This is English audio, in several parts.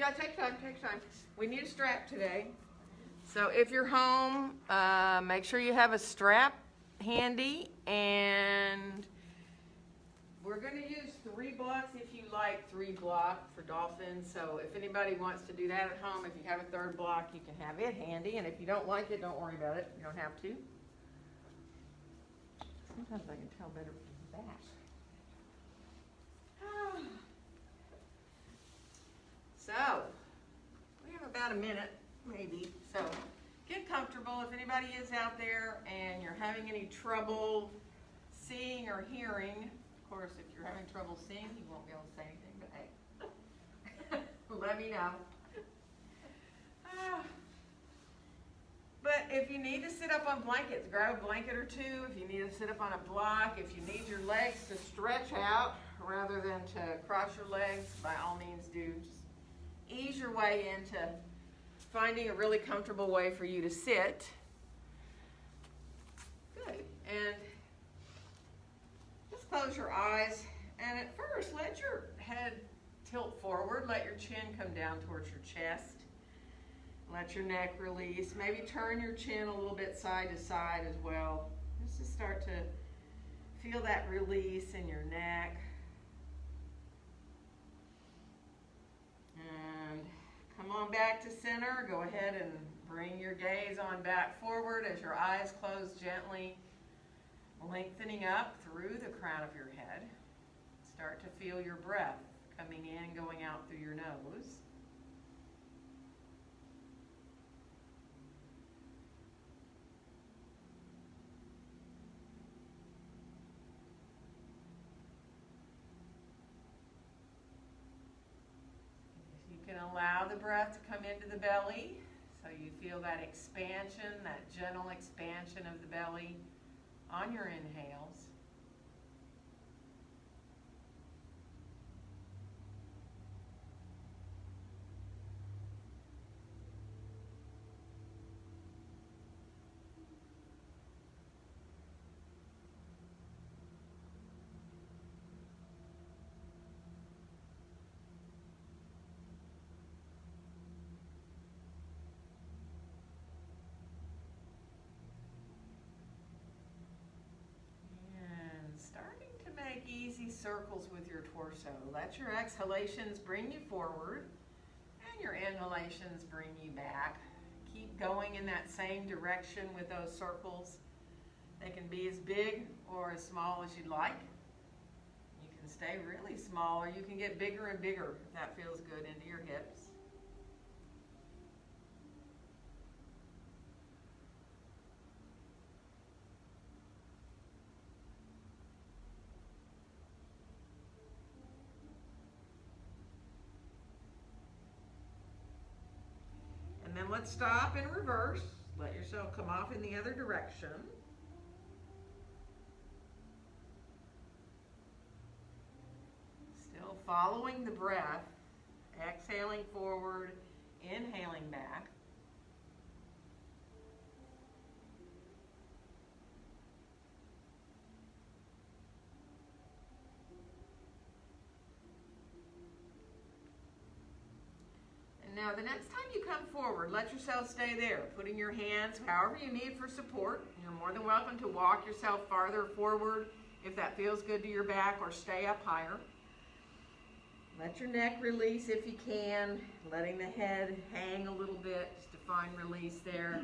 Yeah, take time, take time. We need a strap today. So if you're home, make sure you have a strap handy, and we're going to use 3 blocks if you like 3 block for dolphins. So if anybody wants to do that at home, if you have a 3rd block, you can have it handy. And if you don't like it, don't worry about it. You don't have to. Sometimes I can tell better from the back. So, we have about a minute, maybe. So, get comfortable. If anybody is out there and you're having any trouble seeing or hearing, of course, if you're having trouble seeing, you won't be able to say anything, but hey, let me know. But if you need to sit up on blankets, grab a blanket or 2. If you need to sit up on a block, if you need your legs to stretch out rather than to cross your legs, by all means do. Just ease your way into finding a really comfortable way for you to sit. Good. And just close your eyes. And at first, let your head tilt forward. Let your chin come down towards your chest. Let your neck release. Maybe turn your chin a little bit side to side as well. Just to start to feel that release in your neck. And come on back to center. Go ahead and bring your gaze on back forward as your eyes close gently, lengthening up through the crown of your head. Start to feel your breath coming in and going out through your nose. You can allow the breath to come into the belly, so you feel that expansion, that gentle expansion of the belly on your inhales. Make easy circles with your torso. Let your exhalations bring you forward and your inhalations bring you back. Keep going in that same direction with those circles. They can be as big or as small as you'd like. You can stay really small, or you can get bigger and bigger if that feels good into your hips. And then let's stop and reverse. Let yourself come off in the other direction. Still following the breath, exhaling forward, inhaling back. Now, the next time you come forward, let yourself stay there, putting your hands however you need for support. You're more than welcome to walk yourself farther forward if that feels good to your back, or stay up higher. Let your neck release if you can, letting the head hang a little bit just to find release there.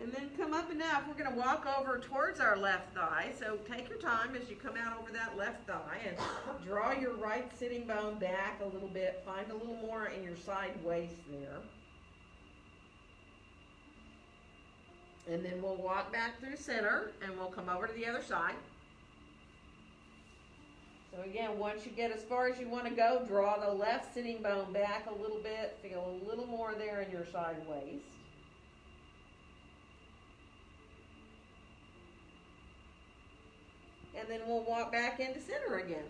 And then come up enough. We're going to walk over towards our left thigh. So take your time as you come out over that left thigh and draw your right sitting bone back a little bit. Find a little more in your side waist there. And then we'll walk back through center and we'll come over to the other side. So again, once you get as far as you want to go, draw the left sitting bone back a little bit. Feel a little more there in your side waist. And then we'll walk back into center again.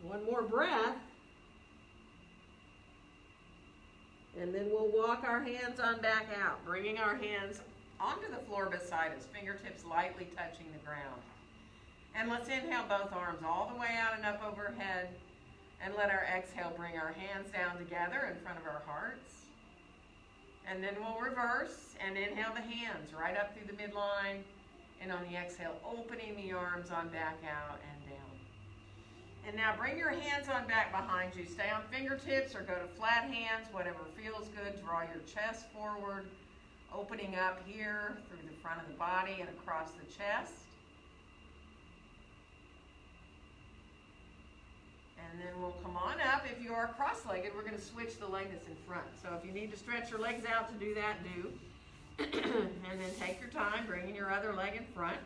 One more breath. And then we'll walk our hands on back out, bringing our hands onto the floor beside us, fingertips lightly touching the ground. And let's inhale both arms all the way out and up overhead. And let our exhale bring our hands down together in front of our hearts. And then we'll reverse and inhale the hands right up through the midline. And on the exhale, opening the arms on back out and down. And now bring your hands on back behind you. Stay on fingertips or go to flat hands, whatever feels good. Draw your chest forward, opening up here through the front of the body and across the chest. And then we'll come on up. If you are cross-legged, we're going to switch the leg that's in front. So if you need to stretch your legs out to do that, do. And then take your time, bringing your other leg in front.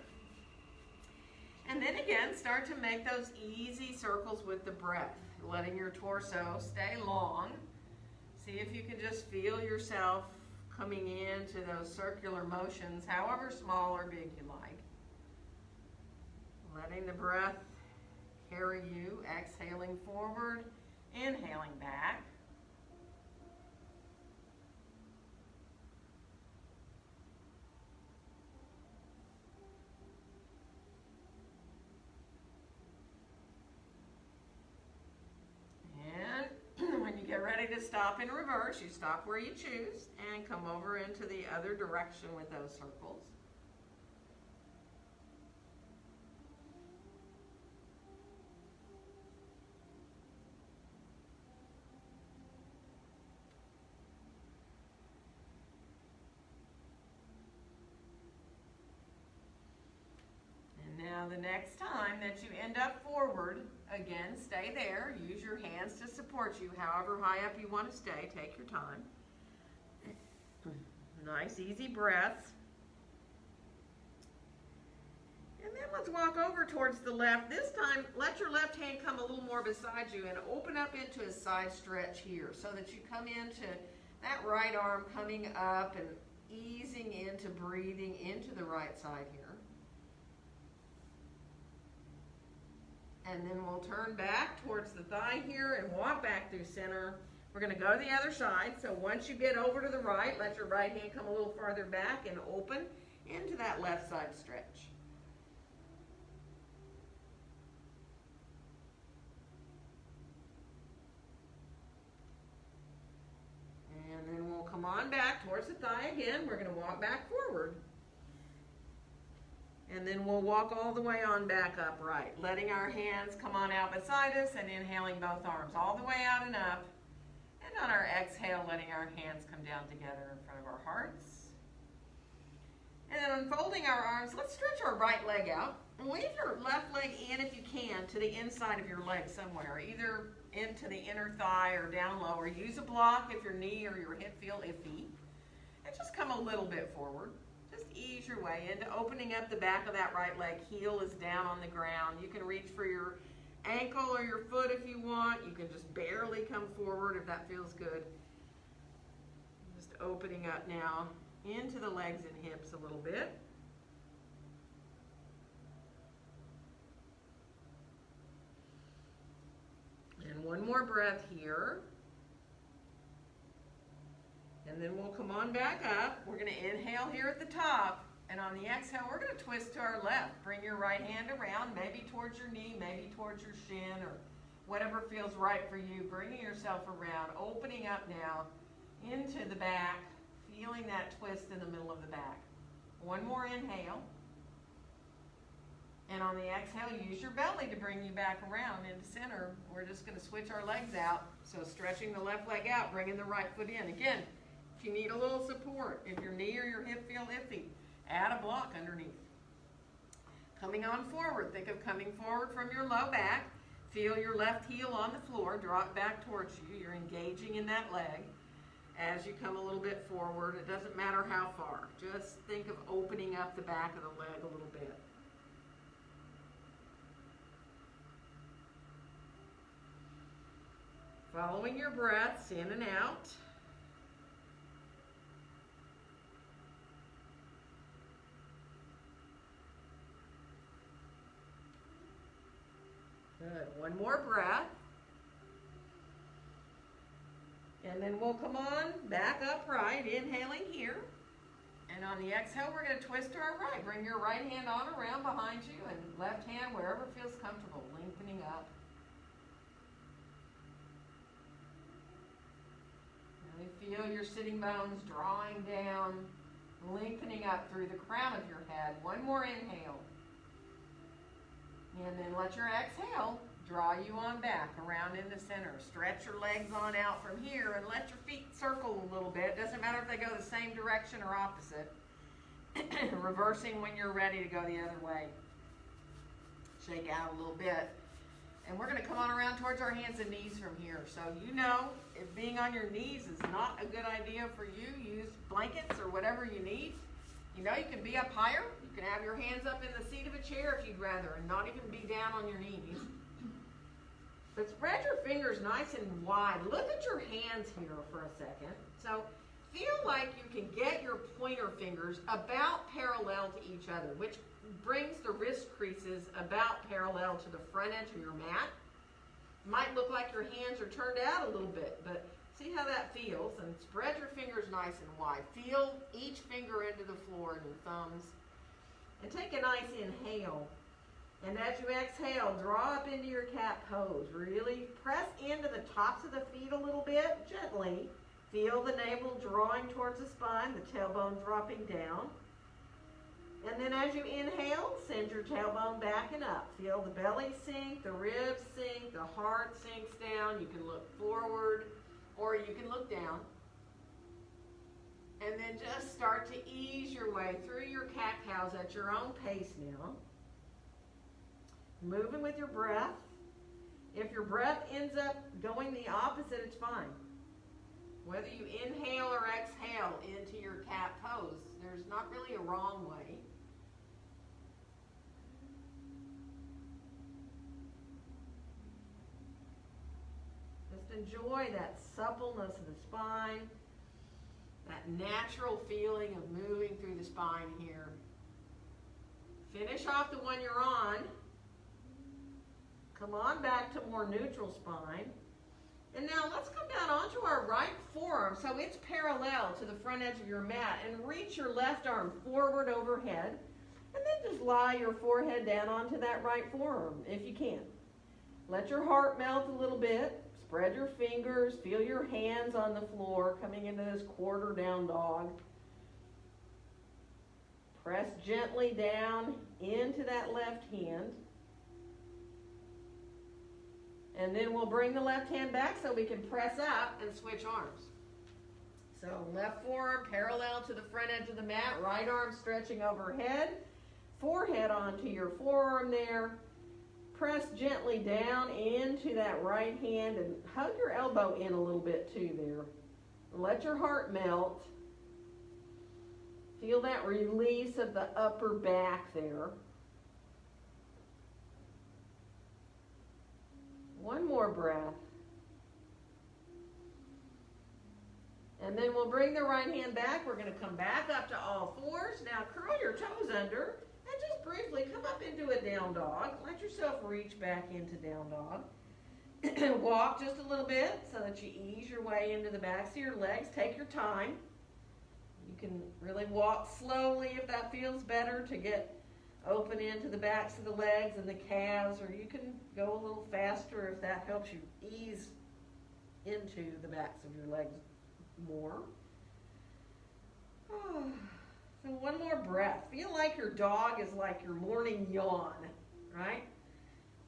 And then again, start to make those easy circles with the breath, letting your torso stay long. See if you can just feel yourself coming into those circular motions, however small or big you like. Letting the breath carry you, exhaling forward, inhaling back. And when you get ready to stop in reverse, you stop where you choose and come over into the other direction with those circles. Now the next time that you end up forward, again, stay there. Use your hands to support you, however high up you want to stay. Take your time. Nice, easy breaths. And then let's walk over towards the left. This time, let your left hand come a little more beside you and open up into a side stretch here so that you come into that right arm coming up and easing into breathing into the right side here. And then we'll turn back towards the thigh here and walk back through center. We're going to go to the other side. So once you get over to the right, let your right hand come a little farther back and open into that left side stretch. And then we'll come on back towards the thigh again. We're going to walk back forward. And then we'll walk all the way on back upright, letting our hands come on out beside us and inhaling both arms all the way out and up. And on our exhale, letting our hands come down together in front of our hearts. And then unfolding our arms, let's stretch our right leg out. And leave your left leg in, if you can, to the inside of your leg somewhere, either into the inner thigh or down lower. Use a block if your knee or your hip feel iffy. And just come a little bit forward. Just ease your way into opening up the back of that right leg. Heel is down on the ground. You can reach for your ankle or your foot if you want. You can just barely come forward if that feels good. Just opening up now into the legs and hips a little bit. And one more breath here. And then we'll come on back up. We're going to inhale here at the top. And on the exhale, we're going to twist to our left. Bring your right hand around, maybe towards your knee, maybe towards your shin, or whatever feels right for you. Bringing yourself around, opening up now into the back, feeling that twist in the middle of the back. One more inhale. And on the exhale, use your belly to bring you back around into center. We're just going to switch our legs out. So stretching the left leg out, bringing the right foot in. Again, if you need a little support, if your knee or your hip feel iffy, add a block underneath. Coming on forward, think of coming forward from your low back. Feel your left heel on the floor, draw it back towards you. You're engaging in that leg. As you come a little bit forward, it doesn't matter how far. Just think of opening up the back of the leg a little bit. Following your breaths in and out. Good. One more breath. And then we'll come on back upright, inhaling here. And And on the exhale, we're going to twist to our right. Bring your right hand on around behind you and left hand wherever feels comfortable, lengthening up. Now you feel your sitting bones drawing down, lengthening up through the crown of your head. One more inhale. And then let your exhale draw you on back around in the center. Stretch your legs on out from here and let your feet circle a little bit. Doesn't matter if they go the same direction or opposite. Reversing when you're ready to go the other way. Shake out a little bit. And we're going to come on around towards our hands and knees from here. So you know, if being on your knees is not a good idea for you, use blankets or whatever you need. You know, you can be up higher. You can have your hands up in the seat of a chair if you'd rather, and not even be down on your knees. But spread your fingers nice and wide. Look at your hands here for a second. So feel like you can get your pointer fingers about parallel to each other, which brings the wrist creases about parallel to the front edge of your mat. It might look like your hands are turned out a little bit, but see how that feels. And spread your fingers nice and wide. Feel each finger into the floor and your thumbs. And take a nice inhale. And as you exhale, draw up into your cat pose. Really press into the tops of the feet a little bit, gently. Feel the navel drawing towards the spine, the tailbone dropping down. And then as you inhale, send your tailbone back and up. Feel the belly sink, the ribs sink, the heart sinks down. You can look forward or you can look down. And then just start to ease your way through your cat-cows at your own pace now. Moving with your breath. If your breath ends up going the opposite, it's fine. Whether you inhale or exhale into your cat pose, there's not really a wrong way. Just enjoy that suppleness of the spine, that natural feeling of moving through the spine here. Finish off the one you're on. Come on back to more neutral spine. And now let's come down onto our right forearm so it's parallel to the front edge of your mat, and reach your left arm forward overhead, and then just lie your forehead down onto that right forearm if you can. Let your heart melt a little bit. Spread your fingers. Feel your hands on the floor coming into this quarter down dog. Press gently down into that left hand. And then we'll bring the left hand back so we can press up and switch arms. So left forearm parallel to the front edge of the mat, right arm stretching overhead, forehead onto your forearm there. Press gently down into that right hand and hug your elbow in a little bit too there. Let your heart melt. Feel that release of the upper back there. One more breath. And then we'll bring the right hand back. We're going to come back up to all fours. Now curl your toes under and just briefly come up into a down dog. Let yourself reach back into down dog. Walk just a little bit so that you ease your way into the backs of your legs. Take your time. You can really walk slowly if that feels better to get open into the backs of the legs and the calves, or you can go a little faster if that helps you ease into the backs of your legs more. So one more breath. Feel like your dog is like your morning yawn, right?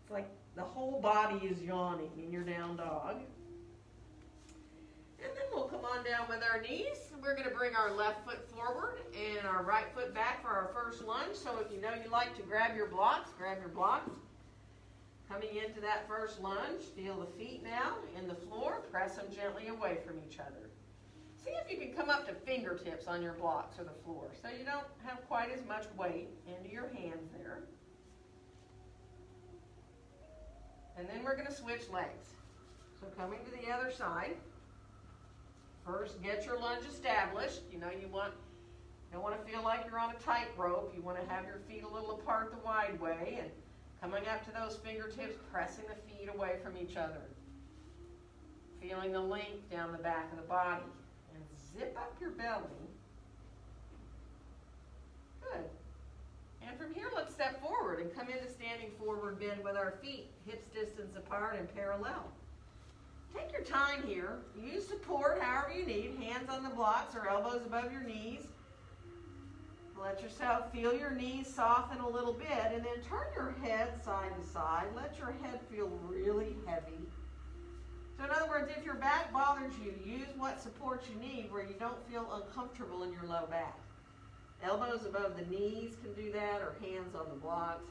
It's like the whole body is yawning in your down dog. And then we'll come on down with our knees. We're going to bring our left foot forward and our right foot back for our first lunge. So if you know you like to grab your blocks, grab your blocks. Coming into that first lunge, feel the feet now in the floor. Press them gently away from each other. See if you can come up to fingertips on your blocks or the floor so you don't have quite as much weight into your hands there. And then we're going to switch legs. So coming to the other side. First, get your lunge established. You know, you don't want to feel like you're on a tightrope. You want to have your feet a little apart the wide way, and coming up to those fingertips, pressing the feet away from each other. Feeling the length down the back of the body. And zip up your belly. Good. And from here, let's step forward and come into standing forward bend with our feet hips distance apart and parallel. Take your time here. Use support however you need. Hands on the blocks or elbows above your knees. Let yourself feel your knees soften a little bit, and then turn your head side to side. Let your head feel really heavy. So in other words, if your back bothers you, use what support you need where you don't feel uncomfortable in your low back. Elbows above the knees can do that, or hands on the blocks.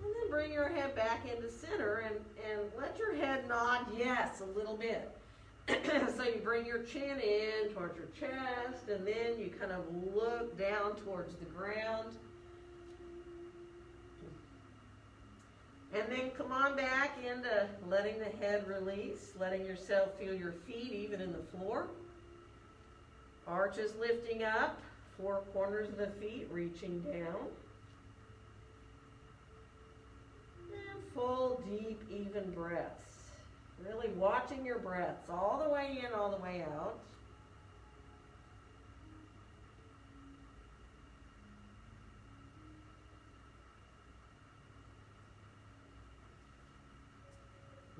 And then bring your head back into center and let your head nod yes a little bit. So you bring your chin in towards your chest, and then you kind of look down towards the ground. And then come on back into letting the head release, letting yourself feel your feet even in the floor. Arches lifting up, four corners of the feet reaching down. And full, deep, even breaths. Really watching your breaths all the way in, all the way out.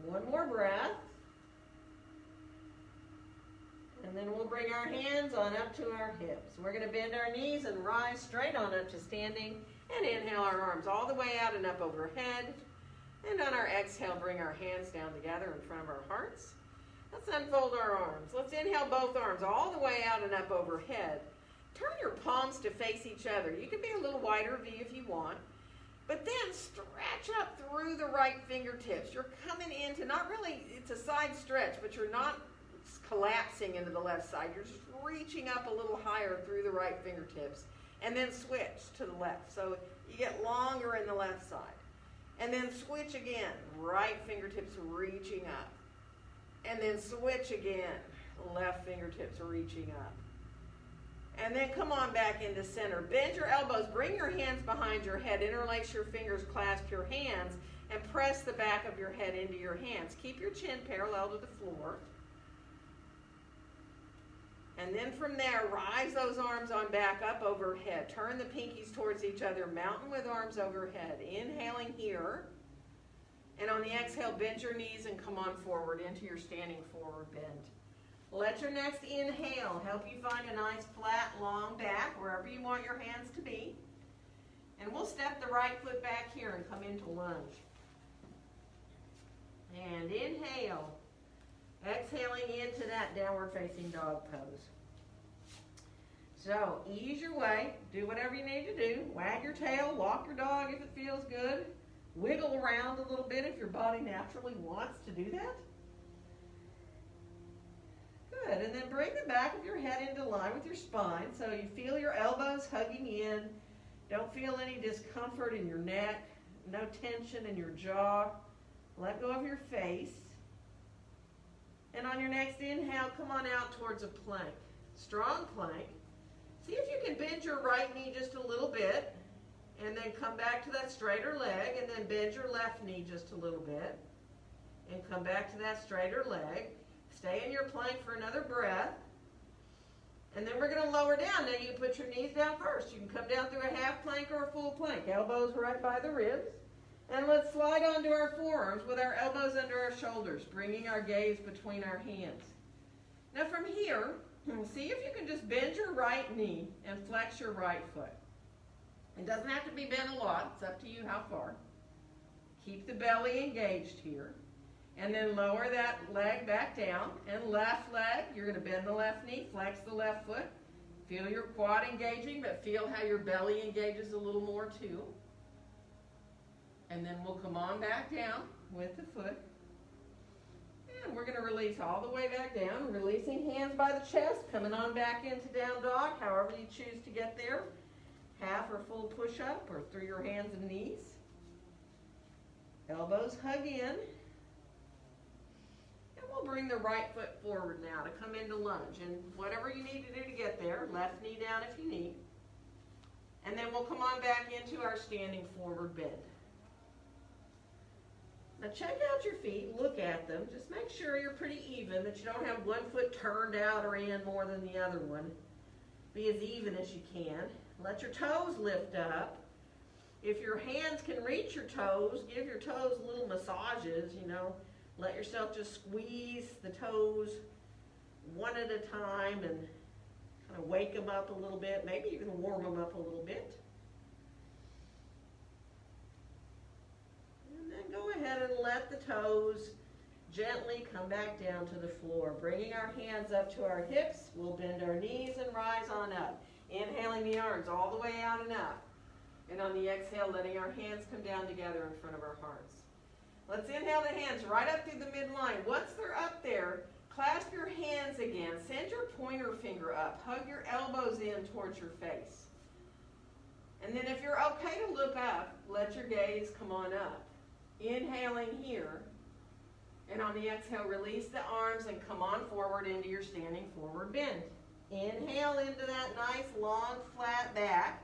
One more breath. And then we'll bring our hands on up to our hips. We're going to bend our knees and rise straight on up to standing. And inhale our arms all the way out and up overhead. And on our exhale, bring our hands down together in front of our hearts. Let's unfold our arms. Let's inhale both arms all the way out and up overhead. Turn your palms to face each other. You can be a little wider V if you want. But then stretch up through the right fingertips. You're coming into, not really, it's a side stretch, but you're not collapsing into the left side. You're just reaching up a little higher through the right fingertips. And then switch to the left. So you get longer in the left side. And then switch again, right fingertips reaching up. And then switch again, left fingertips reaching up. And then come on back into center. Bend your elbows, bring your hands behind your head, interlace your fingers, clasp your hands, and press the back of your head into your hands. Keep your chin parallel to the floor. And then from there, rise those arms on back up overhead. Turn the pinkies towards each other, mountain with arms overhead. Inhaling here. And on the exhale, bend your knees and come on forward into your standing forward bend. Let your next inhale help you find a nice flat, long back, wherever you want your hands to be. And we'll step the right foot back here and come into lunge. And inhale. Exhaling into that downward facing dog pose. So ease your way, do whatever you need to do. Wag your tail, walk your dog if it feels good. Wiggle around a little bit if your body naturally wants to do that. Good, and then bring the back of your head into line with your spine so you feel your elbows hugging in. Don't feel any discomfort in your neck, no tension in your jaw. Let go of your face. And on your next inhale, come on out towards a plank. Strong plank. See if you can bend your right knee just a little bit, and then come back to that straighter leg, and then bend your left knee just a little bit, and come back to that straighter leg. Stay in your plank for another breath. And then we're going to lower down. Now you put your knees down first. You can come down through a half plank or a full plank. Elbows right by the ribs. And let's slide onto our forearms with our elbows under our shoulders, bringing our gaze between our hands. Now from here, see if you can just bend your right knee and flex your right foot. It doesn't have to be bent a lot. It's up to you how far. Keep the belly engaged here. And then lower that leg back down. And left leg, you're going to bend the left knee, flex the left foot. Feel your quad engaging, but feel how your belly engages a little more too. And then we'll come on back down with the foot. And we're going to release all the way back down, releasing hands by the chest, coming on back into down dog, however you choose to get there. Half or full push-up or through your hands and knees. Elbows hug in. And we'll bring the right foot forward now to come into lunge. And whatever you need to do to get there, left knee down if you need. And then we'll come on back into our standing forward bend. Now check out your feet, look at them. Just make sure you're pretty even, that you don't have one foot turned out or in more than the other one. Be as even as you can. Let your toes lift up. If your hands can reach your toes, give your toes little massages, you know. Let yourself just squeeze the toes one at a time and kind of wake them up a little bit. Maybe even warm them up a little bit. And then go ahead and let the toes gently come back down to the floor. Bringing our hands up to our hips, we'll bend our knees and rise on up. Inhaling the arms all the way out and up. And on the exhale, letting our hands come down together in front of our hearts. Let's inhale the hands right up through the midline. Once they're up there, clasp your hands again. Send your pointer finger up. Hug your elbows in towards your face. And then if you're okay to look up, let your gaze come on up. Inhaling here. And on the exhale, release the arms and come on forward into your standing forward bend. Inhale into that nice long flat back.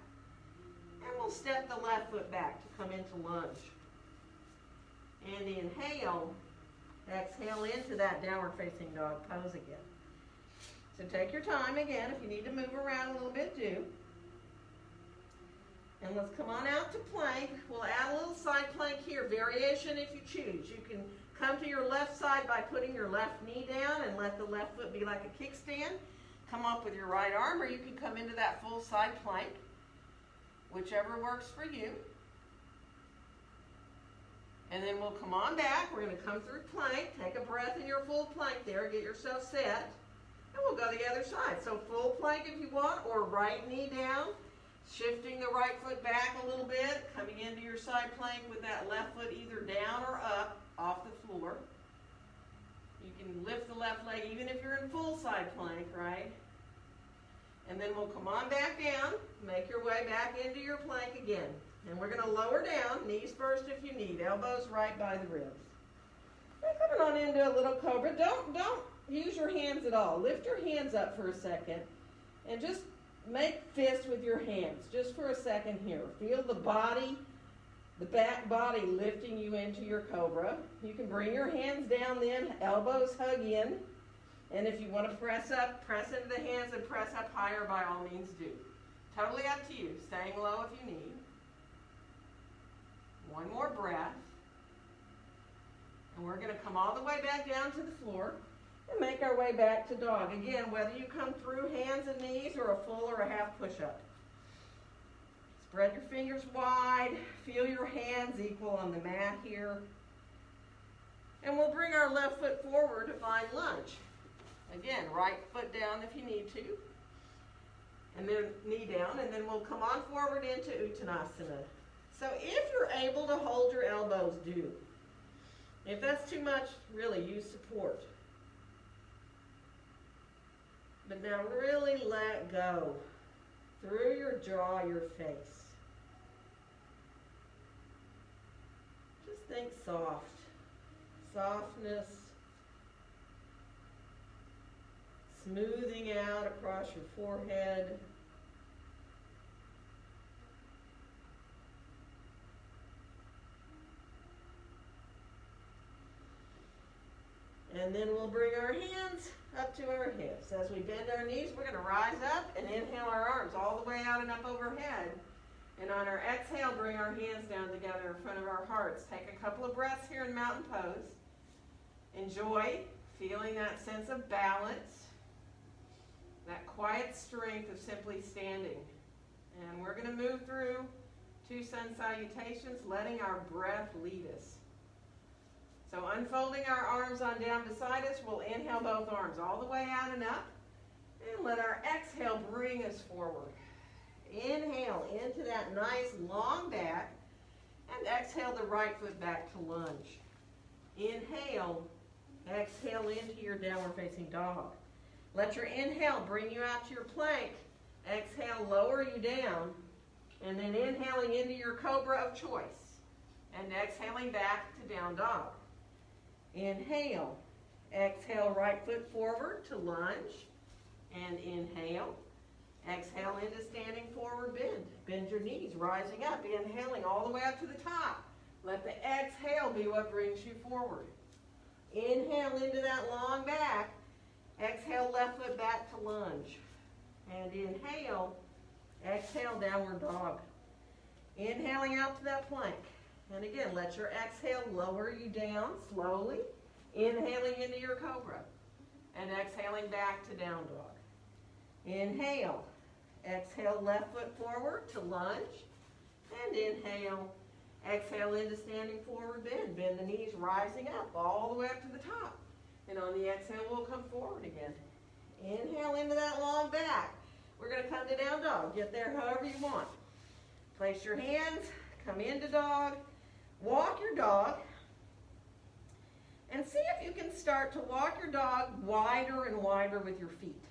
And we'll step the left foot back to come into lunge. And inhale, exhale into that downward facing dog pose again. So take your time again. If you need to move around a little bit, do. And let's come on out to plank. We'll add a little side plank here. Variation if you choose. You can come to your left side by putting your left knee down and let the left foot be like a kickstand. Come up with your right arm, or you can come into that full side plank. Whichever works for you. And then we'll come on back. We're going to come through plank. Take a breath in your full plank there. Get yourself set. And we'll go to the other side. So full plank if you want, or right knee down. Shifting the right foot back a little bit. Coming into your side plank with that left foot either down or up off the floor. You can lift the left leg even if you're in full side plank, right? And then we'll come on back down, make your way back into your plank again. And we're going to lower down, knees first if you need, elbows right by the ribs. And coming on into a little cobra. Don't use your hands at all. Lift your hands up for a second and just make fists with your hands just for a second here. Feel the body, the back body lifting you into your cobra. You can bring your hands down then, elbows hug in. And if you want to press up, press into the hands and press up higher, by all means do. Totally up to you. Staying low if you need. One more breath. And we're going to come all the way back down to the floor and make our way back to dog. Again, whether you come through hands and knees or a full or a half push-up. Spread your fingers wide. Feel your hands equal on the mat here. And we'll bring our left foot forward to find lunge. Again, right foot down if you need to. And then knee down, and then we'll come on forward into Uttanasana. So if you're able to hold your elbows, do. If that's too much, really use support. But now really let go through your jaw, your face. Just think soft. Softness. Smoothing out across your forehead. And then we'll bring our hands up to our hips. As we bend our knees, we're going to rise up and inhale our arms all the way out and up overhead. And on our exhale, bring our hands down together in front of our hearts. Take a couple of breaths here in mountain pose. Enjoy feeling that sense of balance. That quiet strength of simply standing. And we're going to move through 2 sun salutations, letting our breath lead us. So unfolding our arms on down beside us, we'll inhale both arms all the way out and up. And let our exhale bring us forward. Inhale into that nice long back. And exhale the right foot back to lunge. Inhale, exhale into your downward facing dog. Let your inhale bring you out to your plank. Exhale, lower you down. And then inhaling into your cobra of choice. And exhaling back to down dog. Inhale. Exhale, right foot forward to lunge. And inhale. Exhale into standing forward bend. Bend your knees, rising up. Inhaling all the way up to the top. Let the exhale be what brings you forward. Inhale into that long back. Exhale, left foot back to lunge. And inhale, exhale, downward dog. Inhaling out to that plank. And again, let your exhale lower you down slowly. Inhaling into your cobra. And exhaling back to down dog. Inhale. Exhale, left foot forward to lunge. And inhale. Exhale into standing forward bend. Bend the knees, rising up all the way up to the top. And on the exhale, we'll come forward again. Inhale into that long back. We're going to come to down dog. Get there however you want. Place your hands, come into dog, walk your dog, and see if you can start to walk your dog wider and wider with your feet.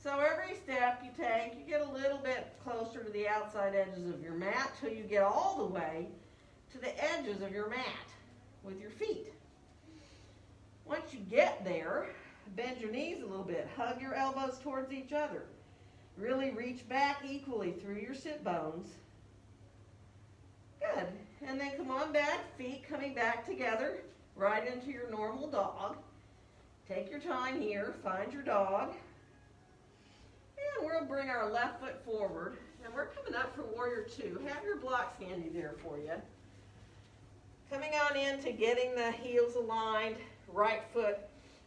So every step you take, you get a little bit closer to the outside edges of your mat till you get all the way to the edges of your mat with your feet. Once you get there, bend your knees a little bit. Hug your elbows towards each other. Really reach back equally through your sit bones. Good. And then come on back, feet coming back together, right into your normal dog. Take your time here, find your dog. And we'll bring our left foot forward. And we're coming up for warrior two. Have your blocks handy there for you. Coming on into getting the heels aligned, right foot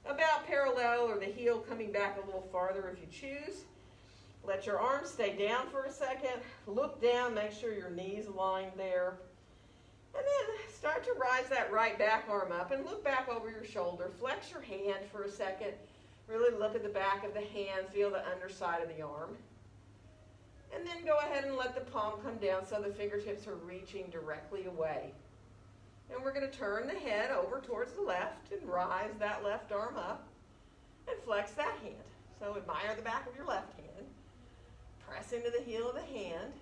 about parallel or the heel coming back a little farther if you choose. Let your arms stay down for a second. Look down, make sure your knees aligned there. And then start to rise that right back arm up and look back over your shoulder. Flex your hand for a second. Really look at the back of the hand, feel the underside of the arm. And then go ahead and let the palm come down so the fingertips are reaching directly away. And we're going to turn the head over towards the left and rise that left arm up and flex that hand. So admire the back of your left hand. Press into the heel of the hand.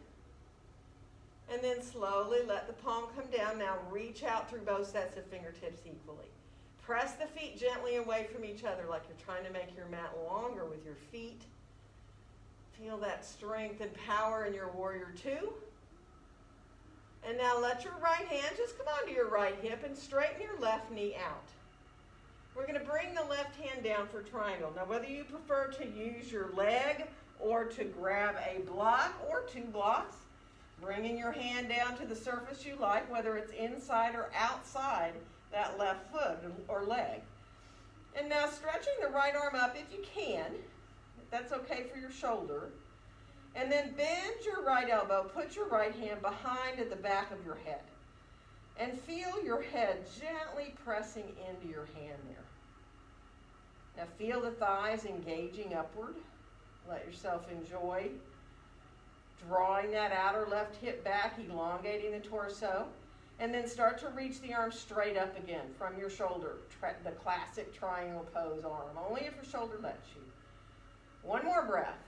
And then slowly let the palm come down. Now reach out through both sets of fingertips equally. Press the feet gently away from each other like you're trying to make your mat longer with your feet. Feel that strength and power in your warrior two. And now let your right hand just come onto your right hip and straighten your left knee out. We're going to bring the left hand down for triangle. Now whether you prefer to use your leg or to grab a block or two blocks, bringing your hand down to the surface you like, whether it's inside or outside that left foot or leg. And now stretching the right arm up if you can, if that's okay for your shoulder. And then bend your right elbow, put your right hand behind at the back of your head. And feel your head gently pressing into your hand there. Now feel the thighs engaging upward. Let yourself enjoy drawing that outer left hip back, elongating the torso. And then start to reach the arm straight up again from your shoulder. The classic triangle pose arm, only if your shoulder lets you. One more breath.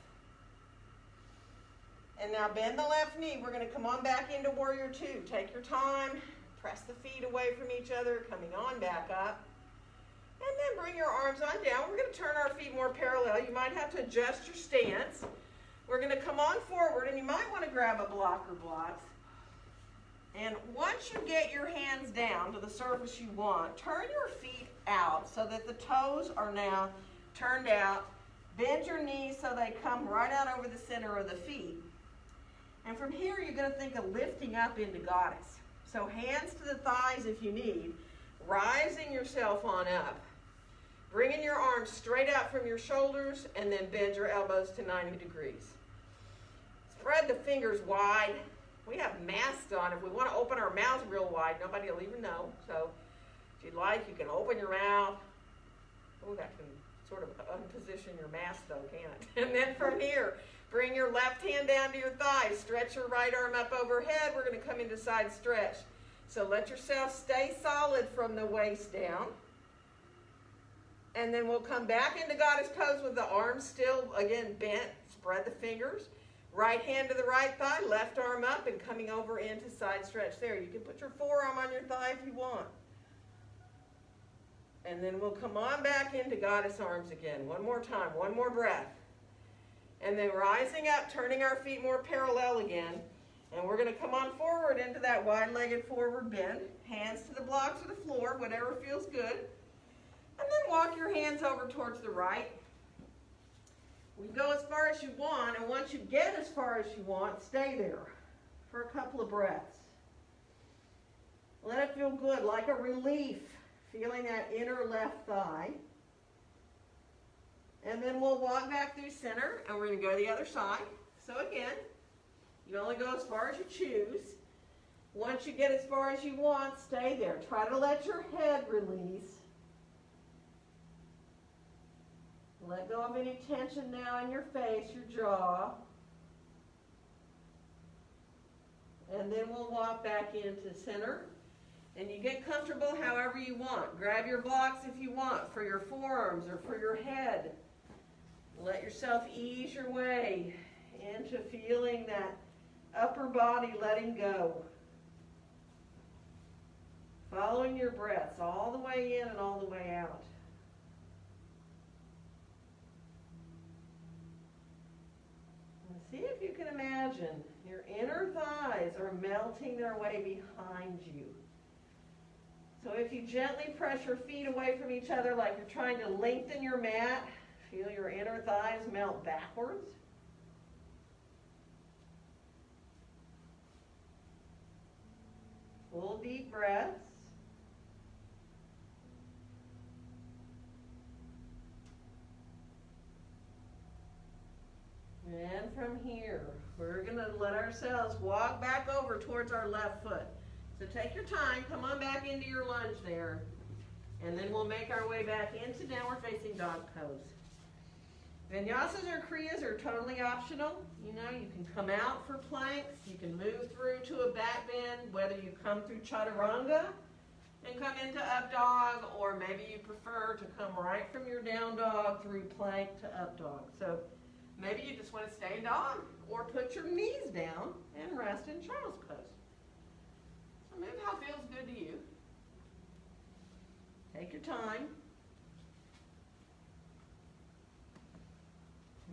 And now bend the left knee. We're going to come on back into warrior two. Take your time. Press the feet away from each other, coming on back up. And then bring your arms on down. We're going to turn our feet more parallel. You might have to adjust your stance. We're going to come on forward, and you might want to grab a block or blocks. And once you get your hands down to the surface you want, turn your feet out so that the toes are now turned out. Bend your knees so they come right out over the center of the feet. And from here, you're going to think of lifting up into goddess. So hands to the thighs if you need, rising yourself on up. Bringing your arms straight out from your shoulders and then bend your elbows to 90 degrees. Spread the fingers wide. We have masks on. If we want to open our mouths real wide, nobody will even know. So if you'd like, you can open your mouth. Oh, that can sort of unposition your mask though, can't it? And then from here, bring your left hand down to your thighs. Stretch your right arm up overhead. We're going to come into side stretch. So let yourself stay solid from the waist down. And then we'll come back into goddess pose with the arms still, again, bent. Spread the fingers. Right hand to the right thigh, left arm up and coming over into side stretch. There, you can put your forearm on your thigh if you want. And then we'll come on back into goddess arms again. One more time, one more breath. And then rising up, turning our feet more parallel again. And we're going to come on forward into that wide-legged forward bend. Hands to the blocks or the floor, whatever feels good. And then walk your hands over towards the right. You go as far as you want, and once you get as far as you want, stay there for a couple of breaths. Let it feel good, like a relief, feeling that inner left thigh. And then we'll walk back through center, and we're going to go to the other side. So again, you only go as far as you choose. Once you get as far as you want, stay there. Try to let your head release. Let go of any tension now in your face, your jaw. And then we'll walk back into center. And you get comfortable however you want. Grab your blocks if you want for your forearms or for your head. Let yourself ease your way into feeling that upper body letting go. Following your breaths all the way in and all the way out. And see if you can imagine your inner thighs are melting their way behind you. So if you gently press your feet away from each other like you're trying to lengthen your mat, feel your inner thighs melt backwards. Full deep breaths. And from here, we're going to let ourselves walk back over towards our left foot. So take your time, come on back into your lunge there, and then we'll make our way back into downward facing dog pose. Vinyasas or kriyas are totally optional. You know, you can come out for planks, you can move through to a back bend, whether you come through chaturanga and come into up dog, or maybe you prefer to come right from your down dog through plank to up dog. So maybe you just want to stay in dog, or put your knees down and rest in child's pose. So move how it feels good to you. Take your time.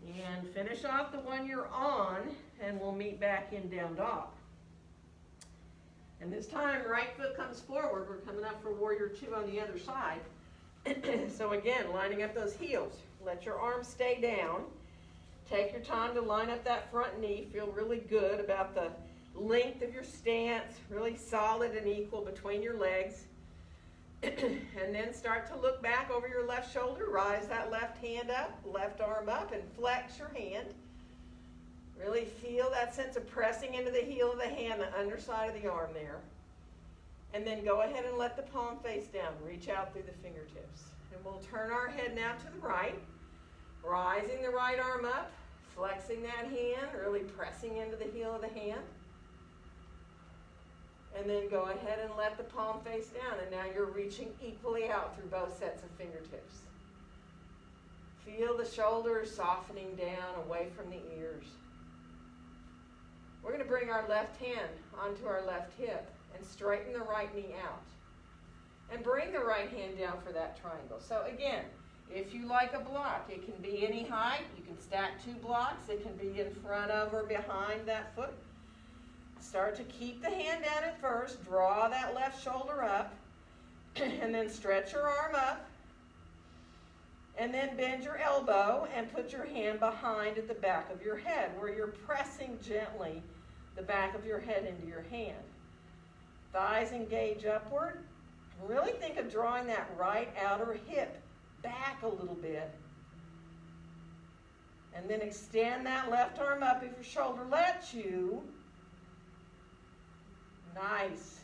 And finish off the one you're on, and we'll meet back in down dog. And this time, right foot comes forward. We're coming up for warrior two on the other side. So again, lining up those heels. Let your arms stay down. Take your time to line up that front knee. Feel really good about the length of your stance, really solid and equal between your legs. And then start to look back over your left shoulder. Rise that left hand up, left arm up, and flex your hand. Really feel that sense of pressing into the heel of the hand, the underside of the arm there. And then go ahead and let the palm face down. Reach out through the fingertips. And we'll turn our head now to the right. Rising the right arm up, flexing that hand, really pressing into the heel of the hand. And then go ahead and let the palm face down. And now you're reaching equally out through both sets of fingertips. Feel the shoulders softening down away from the ears. We're going to bring our left hand onto our left hip and straighten the right knee out. And bring the right hand down for that triangle. So again, if you like a block, it can be any height. You can stack two blocks. It can be in front of or behind that foot. Start to keep the hand down at first. Draw that left shoulder up. And then stretch your arm up. And then bend your elbow and put your hand behind at the back of your head, where you're pressing gently the back of your head into your hand. Thighs engage upward. Really think of drawing that right outer hip back a little bit. And then extend that left arm up if your shoulder lets you. Nice.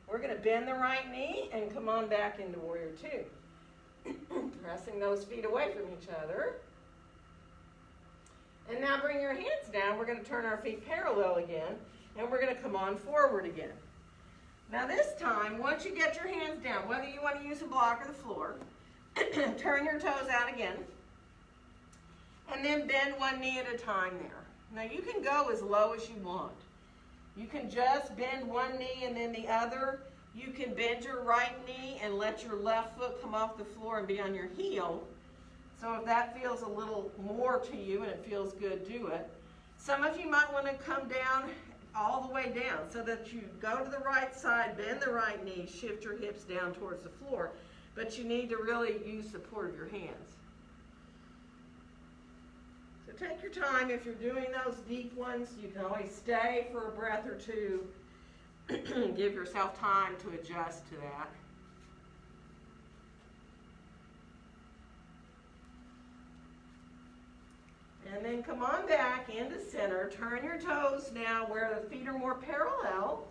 We're going to bend the right knee and come on back into warrior two. Pressing those feet away from each other. And now bring your hands down. We're going to turn our feet parallel again. And we're going to come on forward again. Now this time, once you get your hands down, whether you want to use a block or the floor, turn your toes out again. And then bend one knee at a time there. Now you can go as low as you want. You can just bend one knee and then the other. You can bend your right knee and let your left foot come off the floor and be on your heel. So if that feels a little more to you and it feels good, do it. Some of you might want to come down all the way down so that you go to the right side, bend the right knee, shift your hips down towards the floor. But you need to really use support of your hands. take your time. If you're doing those deep ones, you can always stay for a breath or two. Give yourself time to adjust to that. And then come on back into center. Turn your toes now where the feet are more parallel.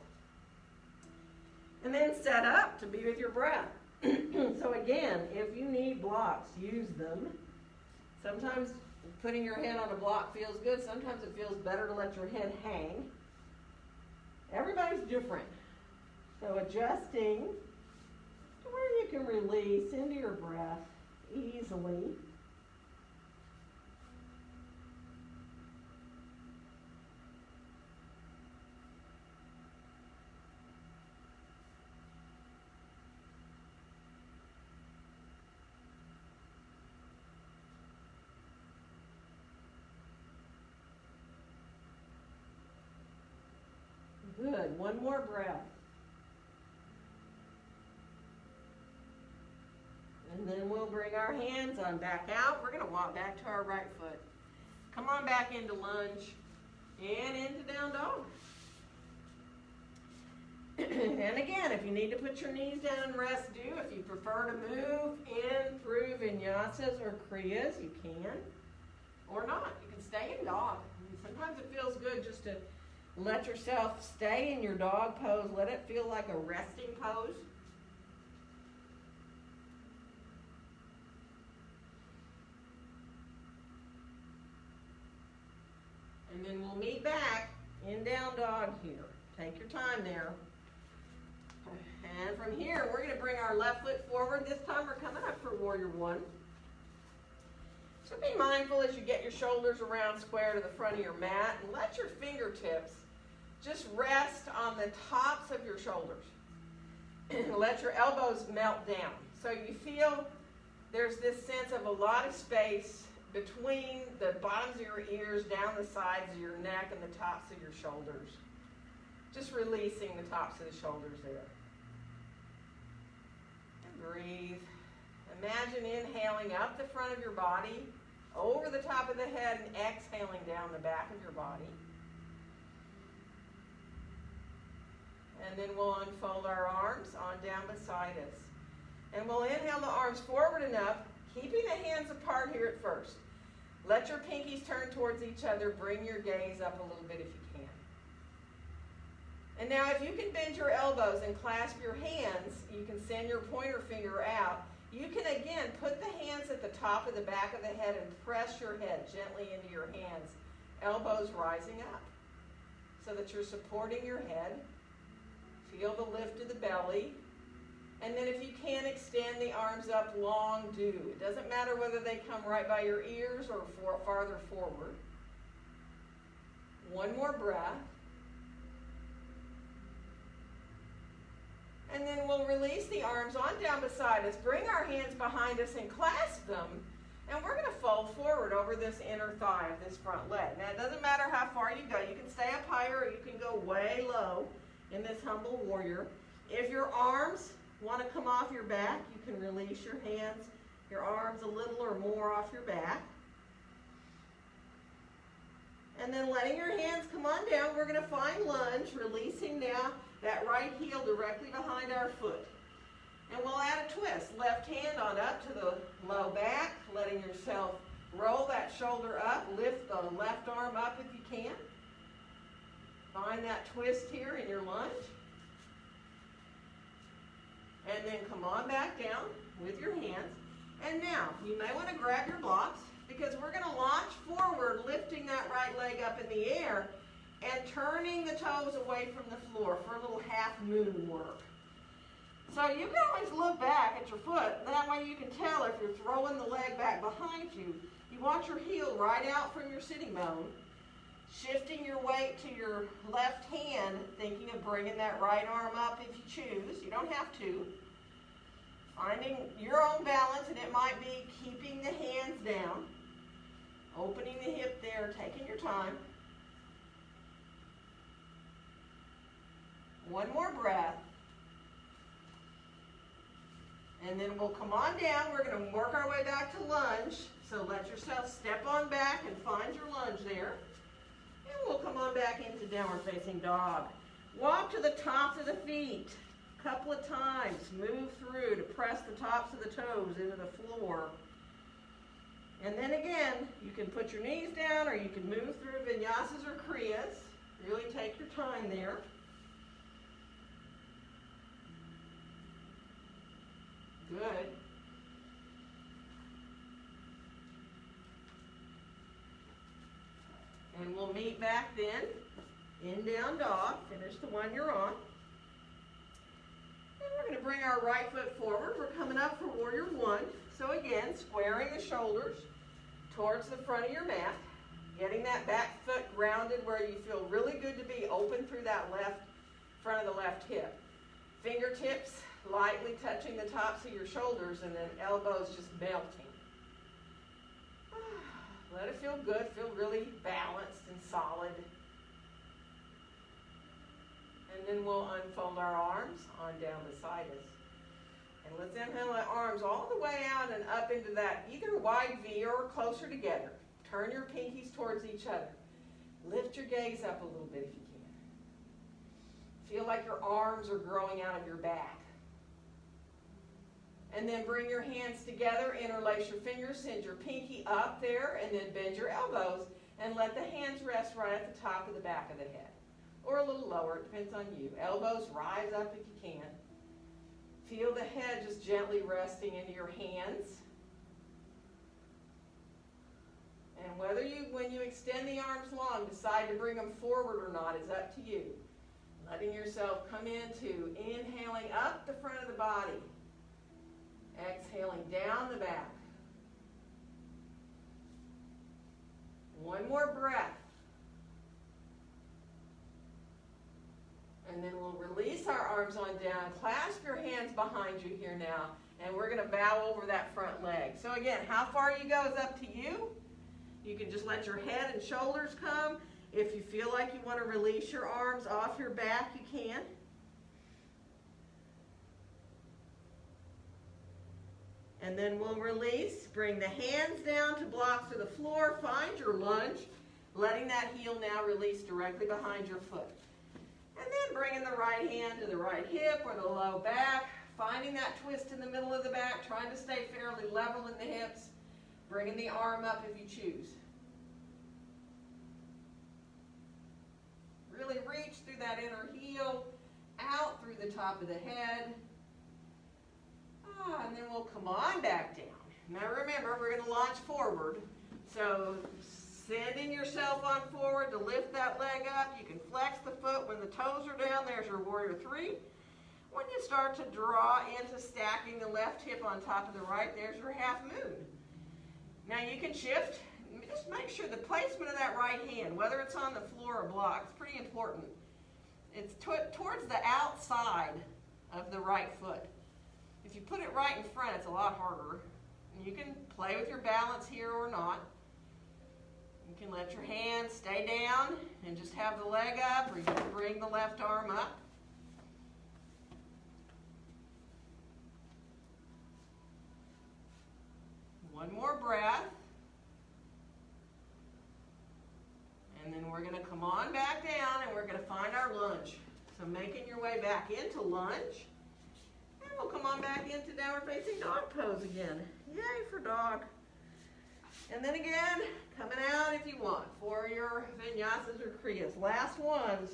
And then set up to be with your breath. So again, if you need blocks, use them. Sometimes putting your head on a block feels good. Sometimes it feels better to let your head hang. Everybody's different. So adjusting to where you can release into your breath easily. Good. One more breath. And then we'll bring our hands on back out. We're going to walk back to our right foot. Come on back into lunge and into down dog. And again, if you need to put your knees down and rest, do. If you prefer to move in through vinyasas or kriyas, you can. Or not. You can stay in dog. Sometimes it feels good just to let yourself stay in your dog pose. Let it feel like a resting pose. And then we'll meet back in down dog here. Take your time there. And from here, we're going to bring our left foot forward. This time we're coming up for warrior one. So be mindful as you get your shoulders around square to the front of your mat, and let your fingertips just rest on the tops of your shoulders. Let your elbows melt down. So you feel there's this sense of a lot of space between the bottoms of your ears, down the sides of your neck, and the tops of your shoulders. Just releasing the tops of the shoulders there. And breathe. Imagine inhaling up the front of your body, over the top of the head, and exhaling down the back of your body. And then we'll unfold our arms on down beside us. And we'll inhale the arms forward enough, keeping the hands apart here at first. Let your pinkies turn towards each other. Bring your gaze up a little bit if you can. And now if you can bend your elbows and clasp your hands, you can send your pointer finger out. You can again put the hands at the top of the back of the head and press your head gently into your hands. Elbows rising up so that you're supporting your head. Feel the lift of the belly. And then if you can extend the arms up long, do. It doesn't matter whether they come right by your ears or farther forward. One more breath. And then we'll release the arms on down beside us. Bring our hands behind us and clasp them. And we're going to fold forward over this inner thigh of this front leg. Now, it doesn't matter how far you go. You can stay up higher or you can go way low in this humble warrior. If your arms want to come off your back, you can release your hands, your arms a little or more off your back. And then letting your hands come on down, we're going to find lunge, releasing now that right heel directly behind our foot. And we'll add a twist. Left hand on up to the low back, letting yourself roll that shoulder up, lift the left arm up if you can. Find that twist here in your lunge. And then come on back down with your hands. And now, you may want to grab your blocks because we're going to launch forward, lifting that right leg up in the air and turning the toes away from the floor for a little half moon work. So you can always look back at your foot. That way you can tell if you're throwing the leg back behind you. You want your heel right out from your sitting bone. Shifting your weight to your left hand, thinking of bringing that right arm up if you choose. You don't have to. Finding your own balance, and it might be keeping the hands down. Opening the hip there, taking your time. One more breath. And then we'll come on down. We're going to work our way back to lunge. So let yourself step on back and find your lunge there. And we'll come on back into downward facing dog. Walk to the tops of the feet a couple of times. Move through to press the tops of the toes into the floor. And then again, you can put your knees down or you can move through vinyasas or kriyas. Really take your time there. Good. And we'll meet back then in down dog. Finish the one you're on. And we're going to bring our right foot forward. We're coming up for warrior one. So again, squaring the shoulders towards the front of your mat. Getting that back foot grounded where you feel really good to be open through that left front of the left hip. Fingertips lightly touching the tops of your shoulders and then elbows just melting. Let it feel good, feel really balanced and solid. And then we'll unfold our arms on down beside us. And let's inhale the arms all the way out and up into that either wide V or closer together. Turn your pinkies towards each other. Lift your gaze up a little bit if you can. Feel like your arms are growing out of your back. And then bring your hands together, interlace your fingers, send your pinky up there, and then bend your elbows. And let the hands rest right at the top of the back of the head. Or a little lower, it depends on you. Elbows rise up if you can. Feel the head just gently resting into your hands. And whether you, when you extend the arms long, decide to bring them forward or not is up to you. Letting yourself come into inhaling up the front of the body. Exhaling down the back. One more breath. And then we'll release our arms on down. Clasp your hands behind you here now. And we're going to bow over that front leg. So again, how far you go is up to you. You can just let your head and shoulders come. If you feel like you want to release your arms off your back, you can. And then we'll release. Bring the hands down to blocks to the floor. Find your lunge. Letting that heel now release directly behind your foot. And then bringing the right hand to the right hip or the low back. Finding that twist in the middle of the back. Trying to stay fairly level in the hips. Bringing the arm up if you choose. Really reach through that inner heel. Out through the top of the head. And then we'll come on back down. Now remember, we're going to launch forward. So sending yourself on forward to lift that leg up. You can flex the foot when the toes are down. There's your warrior three. When you start to draw into stacking the left hip on top of the right, there's your half moon. Now you can shift. Just make sure the placement of that right hand, whether it's on the floor or block, it's pretty important. It's towards the outside of the right foot. If you put it right in front, it's a lot harder. And you can play with your balance here or not. You can let your hands stay down and just have the leg up, or you can bring the left arm up. One more breath. And then we're going to come on back down and we're going to find our lunge. So making your way back into lunge. And we'll come on back into downward facing dog pose again. Yay for dog. And then again, coming out if you want for your vinyasas or kriyas. Last ones.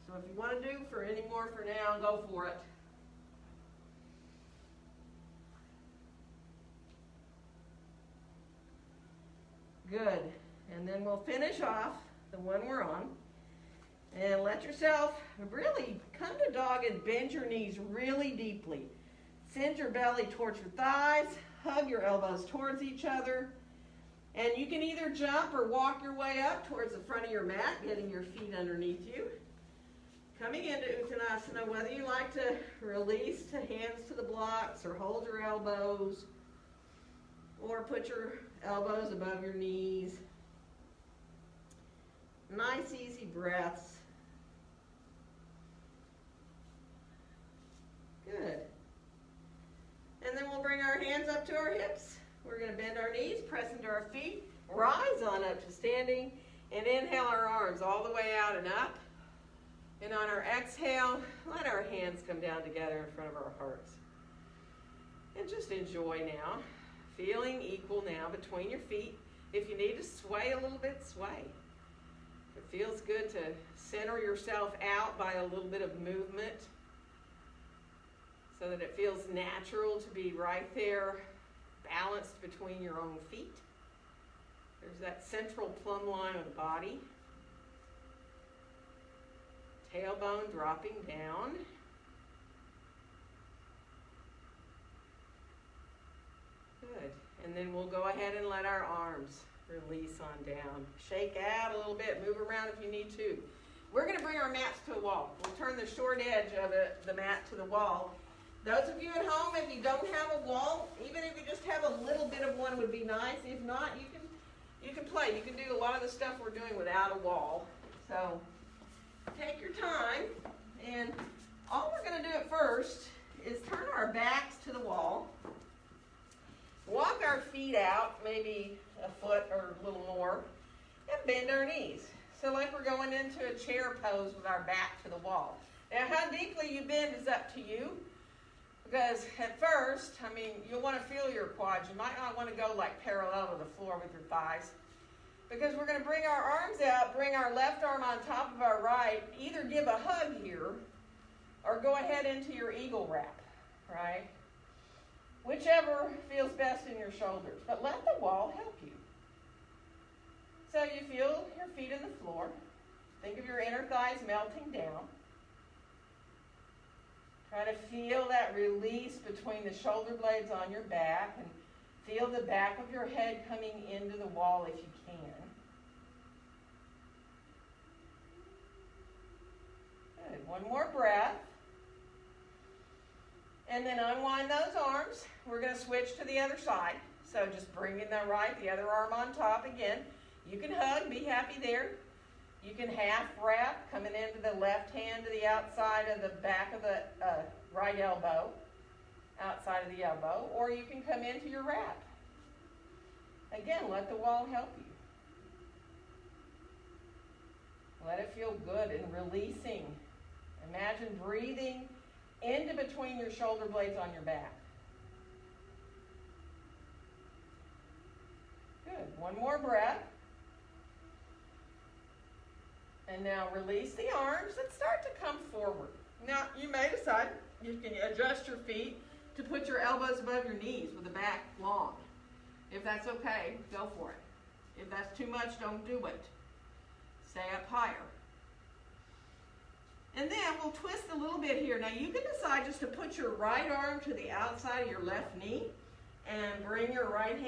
So if you want to do for any more for now, go for it. Good. And then we'll finish off the one we're on. And let yourself really come to dog and bend your knees really deeply. Send your belly towards your thighs. Hug your elbows towards each other. And you can either jump or walk your way up towards the front of your mat, getting your feet underneath you. Coming into Uttanasana, whether you like to release to hands to the blocks or hold your elbows or put your elbows above your knees. Nice, easy breaths. Good. And then we'll bring our hands up to our hips. We're going going to bend our knees, press into our feet, rise on up to standing, and inhale our arms all the way out and up. And on our exhale, let our hands come down together in front of our hearts. And just enjoy now, feeling equal now between your feet. If you need to sway a little bit, sway. If it feels good to center yourself out by a little bit of movement so that it feels natural to be right there, balanced between your own feet. There's that central plumb line of the body. Tailbone dropping down. Good. And then we'll go ahead and let our arms release on down. Shake out a little bit, move around if you need to. We're going to bring our mats to the wall. We'll turn the short edge of the mat to the wall. Those of you at home, if you don't have a wall, even if you just have a little bit of one would be nice. If not, you can play. You can do a lot of the stuff we're doing without a wall. So take your time, and all we're going to do at first is turn our backs to the wall. Walk our feet out, maybe a foot or a little more, and bend our knees. So like we're going into a chair pose with our back to the wall. Now how deeply you bend is up to you, because at first, you'll want to feel your quads. You might not want to go like parallel to the floor with your thighs, because we're going to bring our arms out, bring our left arm on top of our right, either give a hug here, or go ahead into your eagle wrap, right? Whichever feels best in your shoulders, but let the wall help you. So you feel your feet in the floor. Think of your inner thighs melting down. Try to feel that release between the shoulder blades on your back, and feel the back of your head coming into the wall if you can. Good. One more breath. And then unwind those arms. We're going to switch to the other side. So just bring in the right, the other arm on top again. You can hug, be happy there. You can half wrap, coming into the left hand to the outside of the back of the right elbow, outside of the elbow, or you can come into your wrap. Again, let the wall help you. Let it feel good and releasing. Imagine breathing into between your shoulder blades on your back. Good. One more breath. And now release the arms and start to come forward. Now, you may decide you can adjust your feet to put your elbows above your knees with the back long. If that's okay, go for it. If that's too much, don't do it. Stay up higher. And then we'll twist a little bit here. Now, you can decide just to put your right arm to the outside of your left knee and bring your left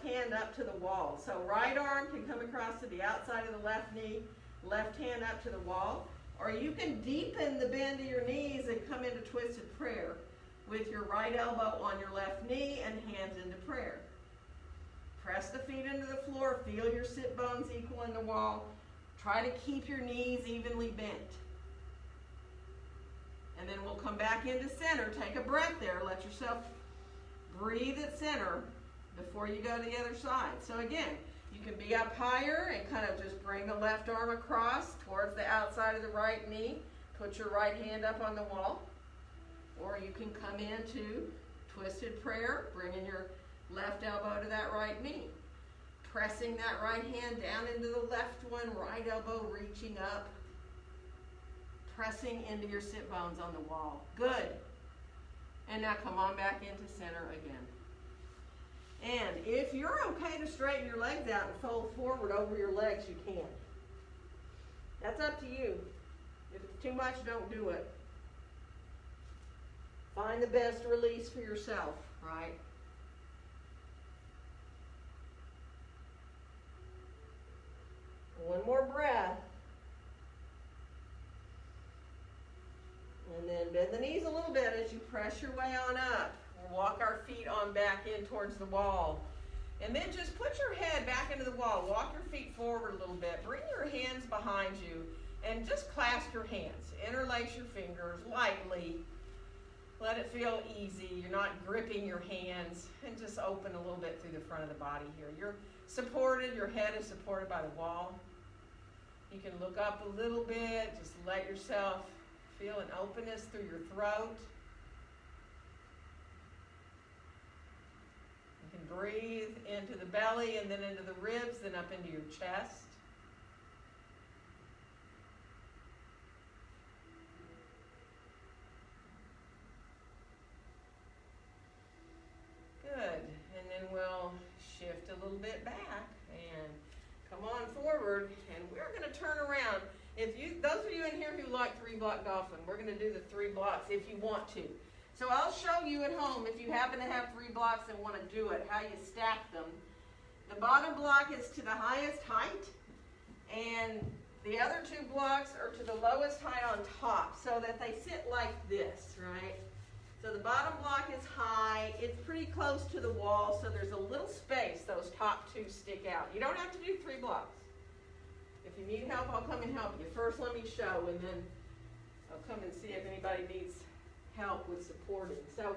hand up to the wall. So right arm can come across to the outside of the left knee, left hand up to the wall. Or you can deepen the bend of your knees and come into twisted prayer with your right elbow on your left knee and hands into prayer. Press the feet into the floor, feel your sit bones equal in the wall. Try to keep your knees evenly bent. And then we'll come back into center. Take a breath there. Let yourself breathe at center before you go to the other side. So again, you can be up higher and kind of just bring the left arm across towards the outside of the right knee. Put your right hand up on the wall. Or you can come into twisted prayer, bringing your left elbow to that right knee. Pressing that right hand down into the left one, right elbow reaching up. Pressing into your sit bones on the wall. Good. And now come on back into center again. And if you're okay to straighten your legs out and fold forward over your legs, you can. That's up to you. If it's too much, don't do it. Find the best release for yourself, right? One more breath. And then bend the knees a little bit as you press your way on up. We'll walk our feet on back in towards the wall. And then just put your head back into the wall. Walk your feet forward a little bit. Bring your hands behind you and just clasp your hands. Interlace your fingers lightly. Let it feel easy. You're not gripping your hands, and just open a little bit through the front of the body here. You're supported, your head is supported by the wall. You can look up a little bit, just let yourself feel an openness through your throat. You can breathe into the belly and then into the ribs, then up into your chest. Good. And then we'll shift a little bit back and come on forward, and we're going to turn around. Those of you in here who like 3-block dolphin, we're going to do the 3 blocks if you want to. So I'll show you at home, if you happen to have 3 blocks and want to do it, how you stack them. The bottom block is to the highest height, and the other 2 blocks are to the lowest height on top, so that they sit like this, right? So the bottom block is high, it's pretty close to the wall, so there's a little space, those top 2 stick out. You don't have to do 3 blocks. If you need help, I'll come and help you. First, let me show, and then I'll come and see if anybody needs help with supporting. So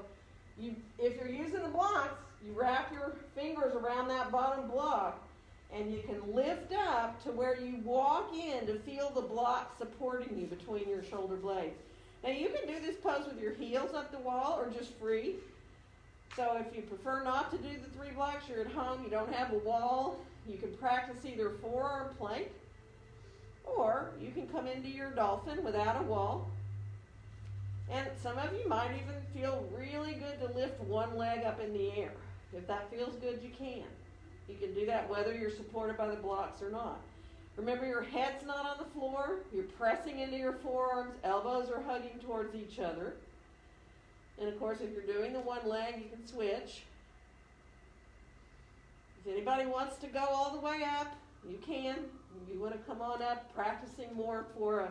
if you're using the blocks, you wrap your fingers around that bottom block, and you can lift up to where you walk in to feel the block supporting you between your shoulder blades. Now you can do this pose with your heels up the wall or just free. So if you prefer not to do the 3 blocks, you're at home, you don't have a wall, you can practice either forearm plank, or you can come into your dolphin without a wall. And some of you might even feel really good to lift one leg up in the air. If that feels good, you can. You can do that whether you're supported by the blocks or not. Remember, your head's not on the floor. You're pressing into your forearms. Elbows are hugging towards each other. And of course, if you're doing the one leg, you can switch. If anybody wants to go all the way up, you can. If you want to come on up, practicing more for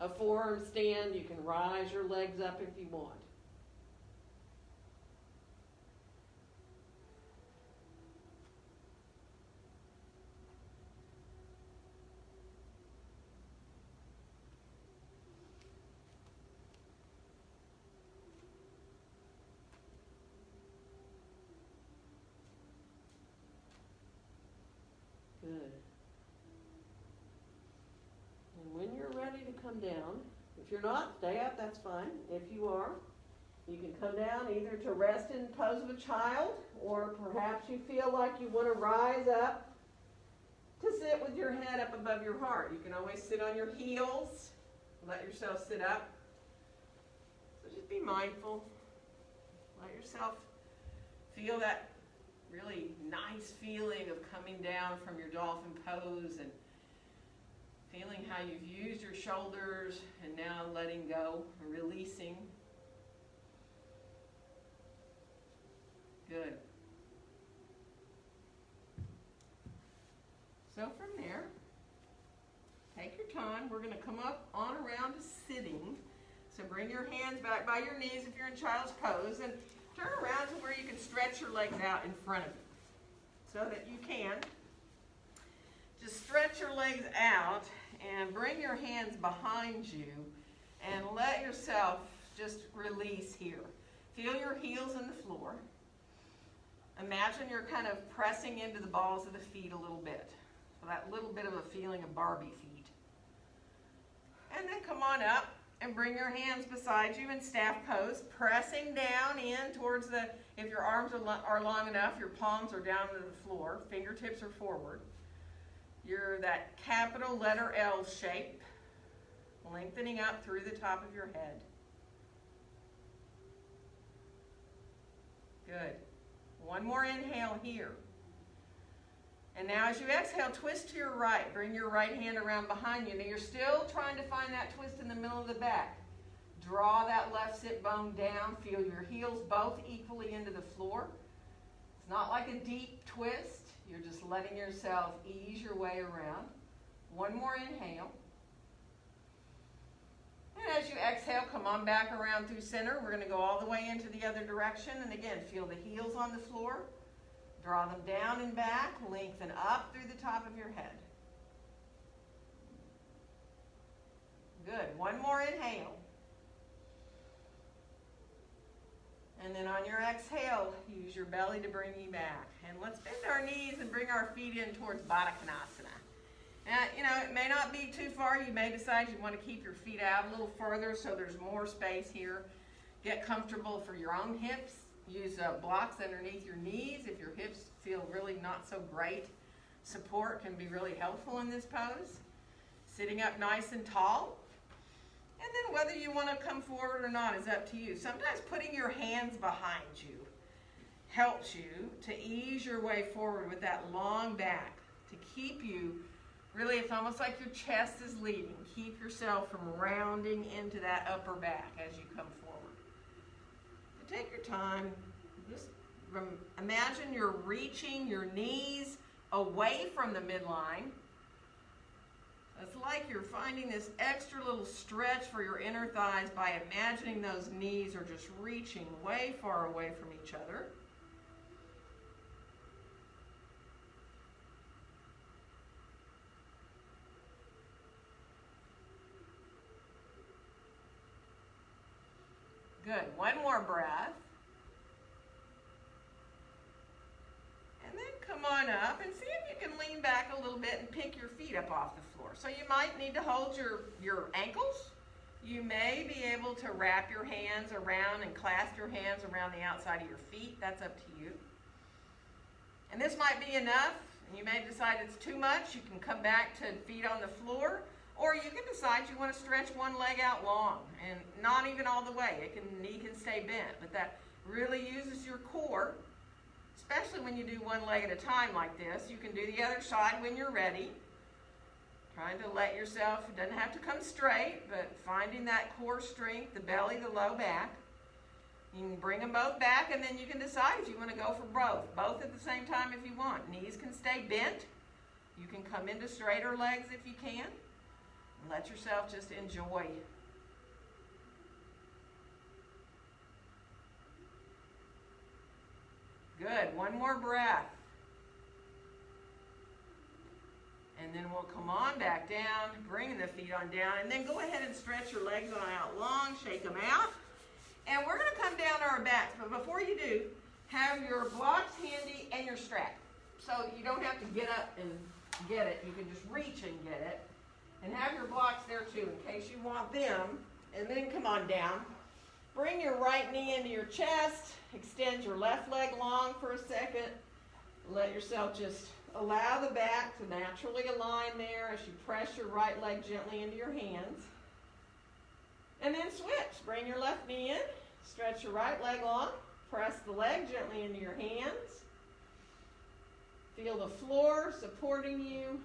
a forearm stand, you can rise your legs up if you want. Good. And when you're ready to come down, if you're not, stay up, that's fine. If you are, you can come down either to rest in pose of a child, or perhaps you feel like you want to rise up to sit with your head up above your heart. You can always sit on your heels, let yourself sit up. So just be mindful. Let yourself feel that really nice feeling of coming down from your dolphin pose and feeling how you've used your shoulders and now letting go and releasing. Good. So from there, take your time. We're going to come up on around to sitting. So bring your hands back by your knees if you're in child's pose, and turn around to where you can stretch your legs out in front of you so that you can just stretch your legs out and bring your hands behind you and let yourself just release here. Feel your heels in the floor. Imagine you're kind of pressing into the balls of the feet a little bit. So that little bit of a feeling of Barbie feet. And then come on up and bring your hands beside you in staff pose, pressing down in towards the, if your arms are long enough, your palms are down to the floor, fingertips are forward. You're that capital letter L shape, lengthening up through the top of your head. Good. One more inhale here. And now as you exhale, twist to your right. Bring your right hand around behind you. Now you're still trying to find that twist in the middle of the back. Draw that left sit bone down. Feel your heels both equally into the floor. It's not like a deep twist. You're just letting yourself ease your way around. One more inhale. And as you exhale, come on back around through center. We're going to go all the way into the other direction. And again, feel the heels on the floor. Draw them down and back. Lengthen up through the top of your head. Good. One more inhale. And then on your exhale, use your belly to bring you back. And let's bend our knees and bring our feet in towards Baddha Konasana. Now, it may not be too far. You may decide you want to keep your feet out a little further so there's more space here. Get comfortable for your own hips. Use blocks underneath your knees if your hips feel really not so great. Support can be really helpful in this pose. Sitting up nice and tall. And then whether you want to come forward or not is up to you. Sometimes putting your hands behind you helps you to ease your way forward with that long back, to keep you, really it's almost like your chest is leading. Keep yourself from rounding into that upper back as you come forward. So take your time. Just imagine you're reaching your knees away from the midline. It's like you're finding this extra little stretch for your inner thighs by imagining those knees are just reaching way far away from each other. Good. One more breath. And then come on up and see if you can lean back a little bit and pick your feet up off the floor. So you might need to hold your ankles. You may be able to wrap your hands around and clasp your hands around the outside of your feet. That's up to you. And this might be enough. You may decide it's too much. You can come back to feet on the floor. Or you can decide you want to stretch one leg out long and not even all the way. Knee can stay bent, but that really uses your core, especially when you do one leg at a time like this. You can do the other side when you're ready. Trying to let yourself, it doesn't have to come straight, but finding that core strength, the belly, the low back. You can bring them both back, and then you can decide if you want to go for both at the same time if you want. Knees can stay bent. You can come into straighter legs if you can. Let yourself just enjoy. Good. One more breath. And then we'll come on back down, bringing the feet on down, and then go ahead and stretch your legs on out long, shake them out. And we're going to come down to our backs, but before you do, have your blocks handy and your strap. So you don't have to get up and get it. You can just reach and get it. And have your blocks there too in case you want them. And then come on down. Bring your right knee into your chest. Extend your left leg long for a second. Let yourself just allow the back to naturally align there as you press your right leg gently into your hands. And then switch. Bring your left knee in. Stretch your right leg long. Press the leg gently into your hands. Feel the floor supporting you.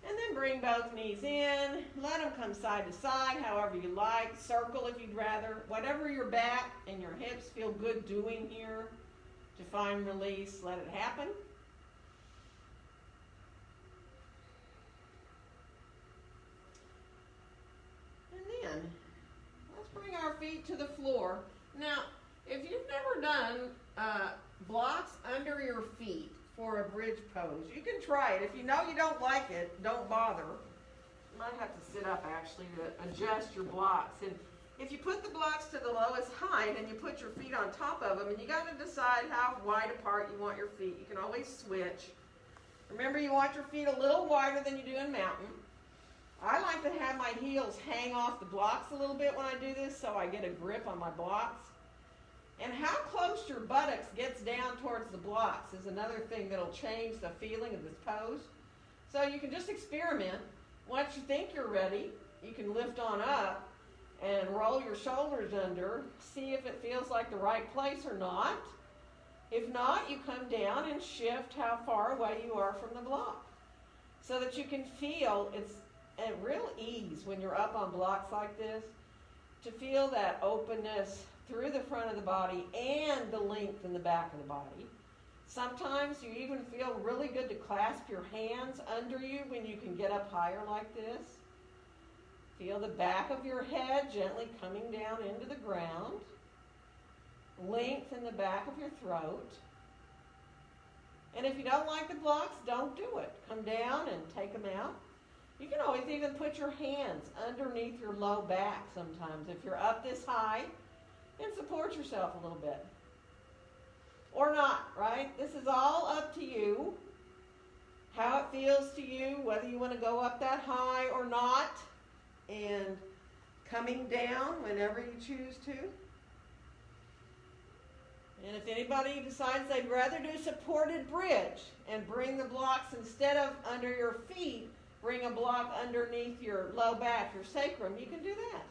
And then bring both knees in. Let them come side to side, however you like. Circle if you'd rather. Whatever your back and your hips feel good doing here to find release, let it happen. And then, let's bring our feet to the floor. Now, if you've never done blocks under your feet for a bridge pose, you can try it. If you know you don't like it, don't bother. You might have to sit up actually to adjust your blocks. And if you put the blocks to the lowest height and you put your feet on top of them, and you got to decide how wide apart you want your feet. You can always switch. Remember, you want your feet a little wider than you do in mountain. I like to have my heels hang off the blocks a little bit when I do this so I get a grip on my blocks. And how close your buttocks gets down towards the blocks is another thing that'll change the feeling of this pose. So you can just experiment. Once you think you're ready, you can lift on up and roll your shoulders under. See if it feels like the right place or not. If not, you come down and shift how far away you are from the block so that you can feel it's a real ease when you're up on blocks like this to feel that openness through the front of the body and the length in the back of the body. Sometimes you even feel really good to clasp your hands under you when you can get up higher like this. Feel the back of your head gently coming down into the ground. Length in the back of your throat. And if you don't like the blocks, don't do it. Come down and take them out. You can always even put your hands underneath your low back sometimes. If you're up this high, and support yourself a little bit. Or not, right? This is all up to you, how it feels to you, whether you want to go up that high or not, and coming down whenever you choose to. And if anybody decides they'd rather do supported bridge and bring the blocks instead of under your feet, bring a block underneath your low back, your sacrum, you can do that.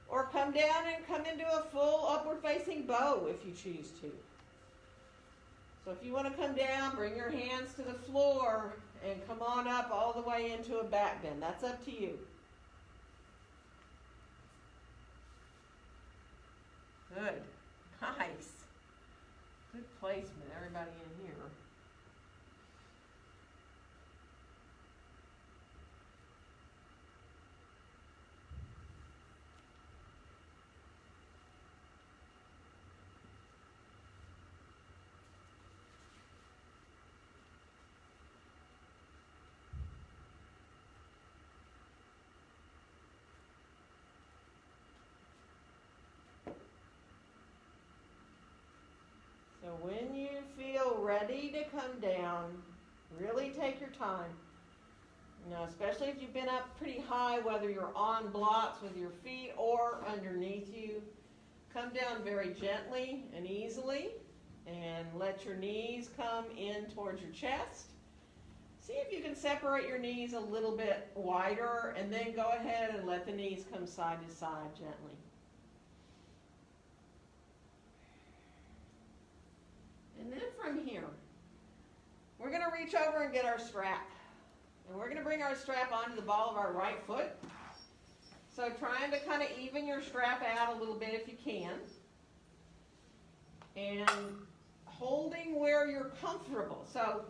Or come down and come into a full upward facing bow if you choose to. So if you want to come down, bring your hands to the floor and come on up all the way into a back bend. That's up to you. Good. Nice. Good placement, everybody in here. So when you feel ready to come down, really take your time. You know, especially if you've been up pretty high, whether you're on blocks with your feet or underneath you. Come down very gently and easily and let your knees come in towards your chest. See if you can separate your knees a little bit wider, and then go ahead and let the knees come side to side gently. And then from here, we're going to reach over and get our strap. And we're going to bring our strap onto the ball of our right foot. So trying to kind of even your strap out a little bit if you can. And holding where you're comfortable. So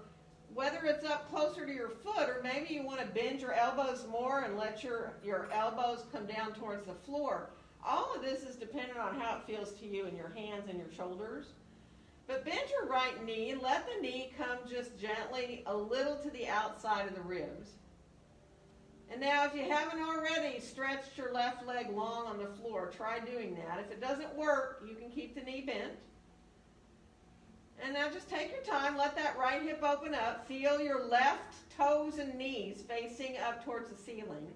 whether it's up closer to your foot, or maybe you want to bend your elbows more and let your elbows come down towards the floor. All of this is dependent on how it feels to you in your hands and your shoulders. But bend your right knee, let the knee come just gently a little to the outside of the ribs. And now if you haven't already stretched your left leg long on the floor, try doing that. If it doesn't work, you can keep the knee bent. And now just take your time, let that right hip open up, feel your left toes and knees facing up towards the ceiling.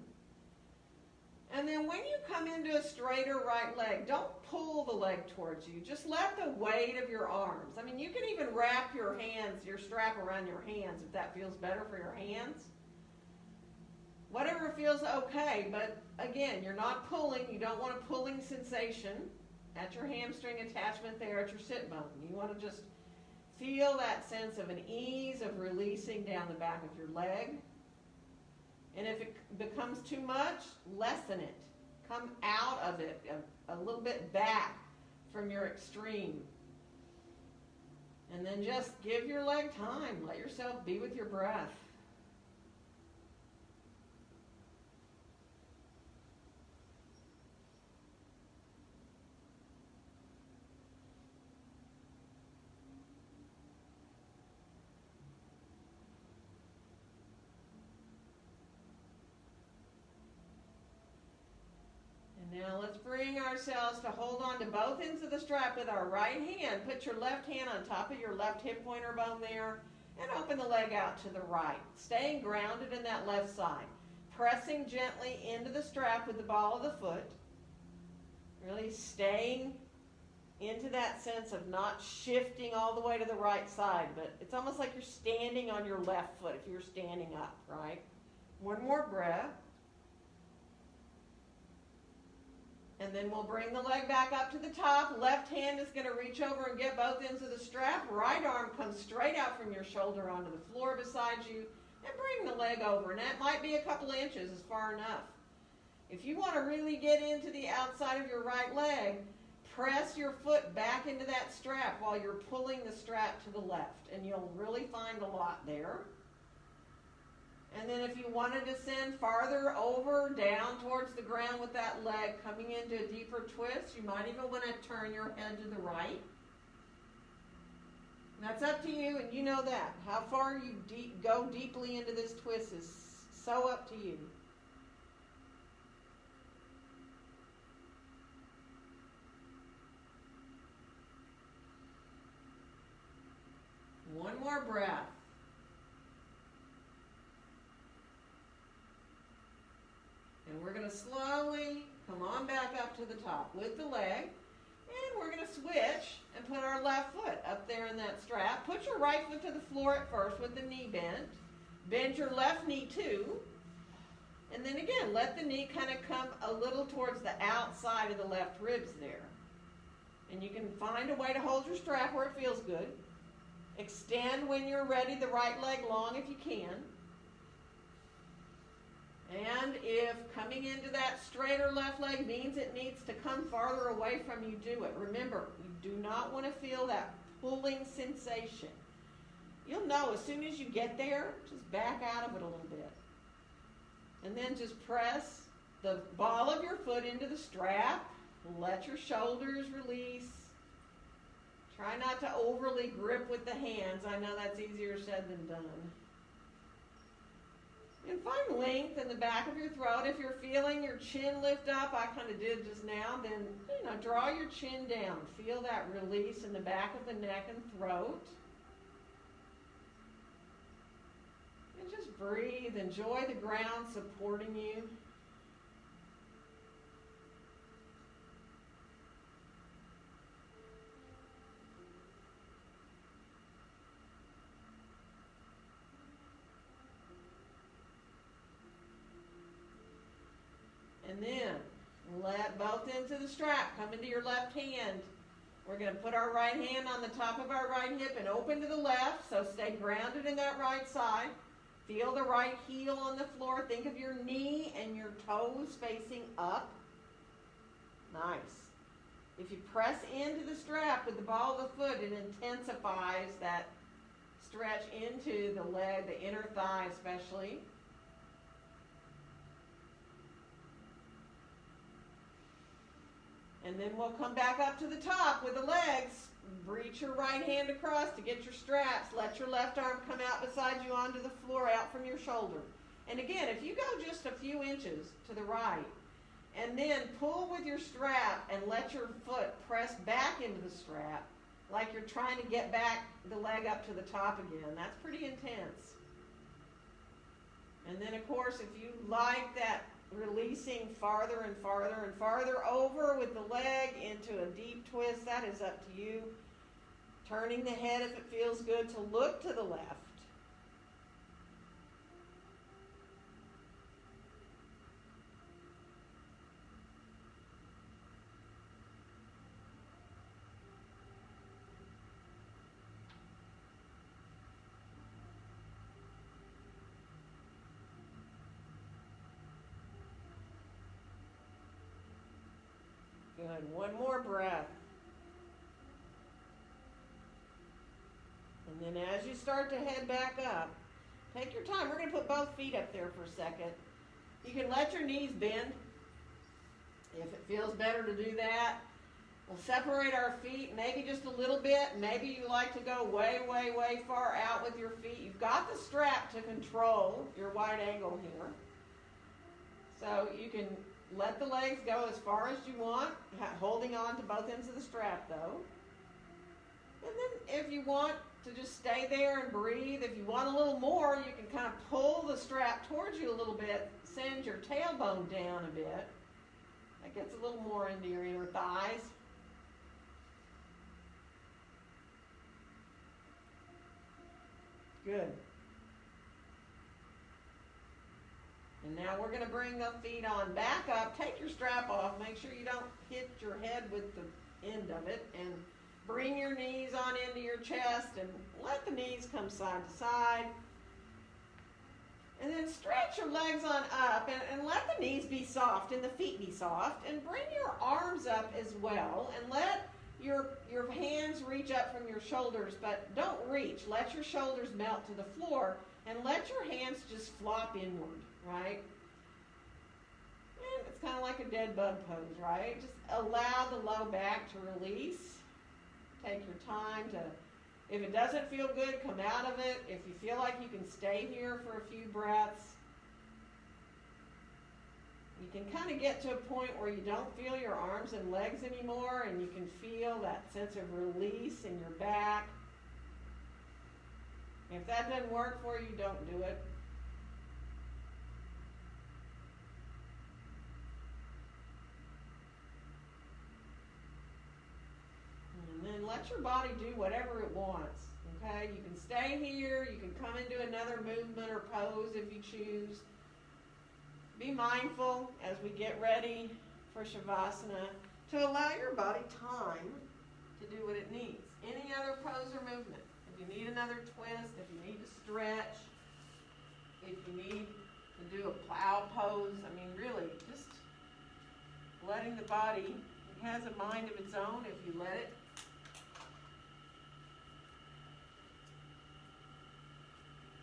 And then when you come into a straighter right leg, don't pull the leg towards you. Just let the weight of your arms. I mean, you can even wrap your hands, your strap around your hands if that feels better for your hands. Whatever feels okay, but again, you're not pulling. You don't want a pulling sensation at your hamstring attachment there at your sit bone. You want to just feel that sense of an ease of releasing down the back of your leg. And if it becomes too much, lessen it. Come out of it a little bit back from your extreme. And then just give your leg time. Let yourself be with your breath. Now let's bring ourselves to hold on to both ends of the strap with our right hand. Put your left hand on top of your left hip pointer bone there and open the leg out to the right. Staying grounded in that left side. Pressing gently into the strap with the ball of the foot. Really staying into that sense of not shifting all the way to the right side, but it's almost like you're standing on your left foot if you're standing up, right? One more breath. And then we'll bring the leg back up to the top. Left hand is going to reach over and get both ends of the strap. Right arm comes straight out from your shoulder onto the floor beside you. And bring the leg over. And that might be a couple of inches is far enough. If you want to really get into the outside of your right leg, press your foot back into that strap while you're pulling the strap to the left. And you'll really find a lot there. And then if you want to descend farther over, down towards the ground with that leg, coming into a deeper twist, you might even want to turn your head to the right. And that's up to you, and you know that. How far you go deeply into this twist is so up to you. We're going to slowly come on back up to the top with the leg. And we're going to switch and put our left foot up there in that strap. Put your right foot to the floor at first with the knee bent. Bend your left knee too. And then again, let the knee kind of come a little towards the outside of the left ribs there. And you can find a way to hold your strap where it feels good. Extend when you're ready the right leg long if you can. And if coming into that straighter left leg means it needs to come farther away from you, do it. Remember, you do not want to feel that pulling sensation. You'll know as soon as you get there, just back out of it a little bit. And then just press the ball of your foot into the strap. Let your shoulders release. Try not to overly grip with the hands. I know that's easier said than done. And find length in the back of your throat. If you're feeling your chin lift up, I kind of did just now, then draw your chin down. Feel that release in the back of the neck and throat. And just breathe. Enjoy the ground supporting you. And then let both ends of the strap come into your left hand. We're going to put our right hand on the top of our right hip and open to the left, so stay grounded in that right side. Feel the right heel on the floor. Think of your knee and your toes facing up. Nice. If you press into the strap with the ball of the foot, it intensifies that stretch into the leg, the inner thigh especially. And then we'll come back up to the top with the legs. Reach your right hand across to get your straps. Let your left arm come out beside you onto the floor, out from your shoulder. And again, if you go just a few inches to the right, and then pull with your strap and let your foot press back into the strap, like you're trying to get back the leg up to the top again. That's pretty intense. And then, of course, if you like that, releasing farther and farther and farther over with the leg into a deep twist, that is up to you. Turning the head if it feels good to look to the left. Good. One more breath. And then as you start to head back up, take your time. We're going to put both feet up there for a second. You can let your knees bend if it feels better to do that. We'll separate our feet maybe just a little bit. Maybe you like to go way, way, way far out with your feet. You've got the strap to control your wide angle here. So you can let the legs go as far as you want, holding on to both ends of the strap though. And then if you want to just stay there and breathe, if you want a little more, you can kind of pull the strap towards you a little bit, send your tailbone down a bit. That gets a little more into your inner thighs. Good. And now we're going to bring the feet on back up. Take your strap off. Make sure you don't hit your head with the end of it. And bring your knees on into your chest and let the knees come side to side. And then stretch your legs on up and let the knees be soft and the feet be soft. And bring your arms up as well. And let your hands reach up from your shoulders, but don't reach. Let your shoulders melt to the floor and let your hands just flop inward, right? And it's kind of like a dead bug pose, right? Just allow the low back to release. Take your time to, if it doesn't feel good, come out of it. If you feel like you can stay here for a few breaths, you can kind of get to a point where you don't feel your arms and legs anymore, and you can feel that sense of release in your back. If that doesn't work for you, don't do it. let your body do whatever it wants. Okay, you can stay here, you can come into another movement or pose if you choose. Be mindful as we get ready for Shavasana to allow your body time to do what it needs. Any other pose or movement. If you need another twist, if you need to stretch, if you need to do a plow pose, I mean really just letting the body, it has a mind of its own if you let it.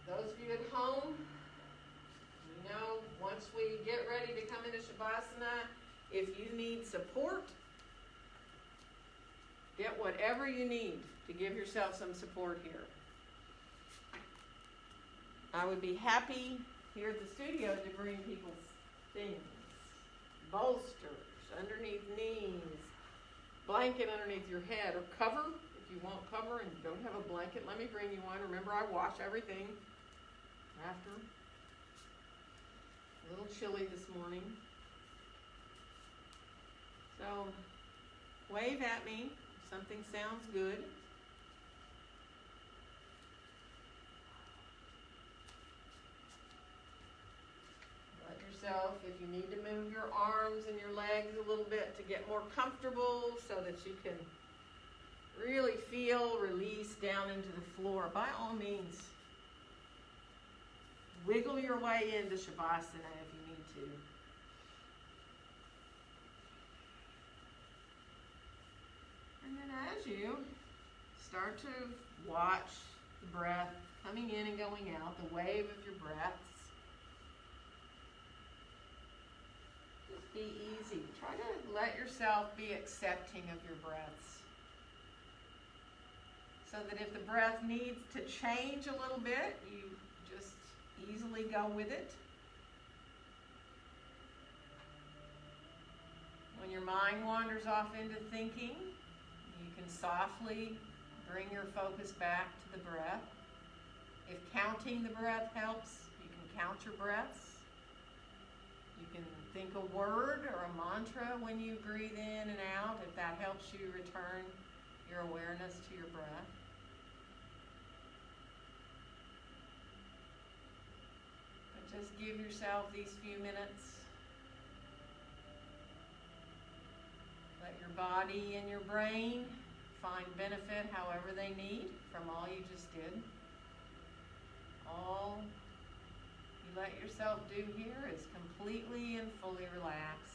Those of you at home, you know, once we get ready to come into Shavasana, if you need support, get whatever you need to give yourself some support here. I would be happy here at the studio to bring people things, bolsters underneath knees, blanket underneath your head, or cover. If you want cover and don't have a blanket, let me bring you one. Remember, I wash everything after. A little chilly this morning. So, wave at me if something sounds good. Let yourself, if you need to move your arms and your legs a little bit to get more comfortable so that you can really feel release down into the floor, by all means, wiggle your way into Shavasana if you need to. And then as you start to watch the breath coming in and going out, the wave of your breaths, just be easy. Try to let yourself be accepting of your breaths. So that if the breath needs to change a little bit, you just easily go with it. When your mind wanders off into thinking, you can softly bring your focus back to the breath. If counting the breath helps, you can count your breaths. You can think a word or a mantra when you breathe in and out, if that helps you return your awareness to your breath. But just give yourself these few minutes. Let your body and your brain find benefit however they need from all you just did. All you let yourself do here is completely and fully relax.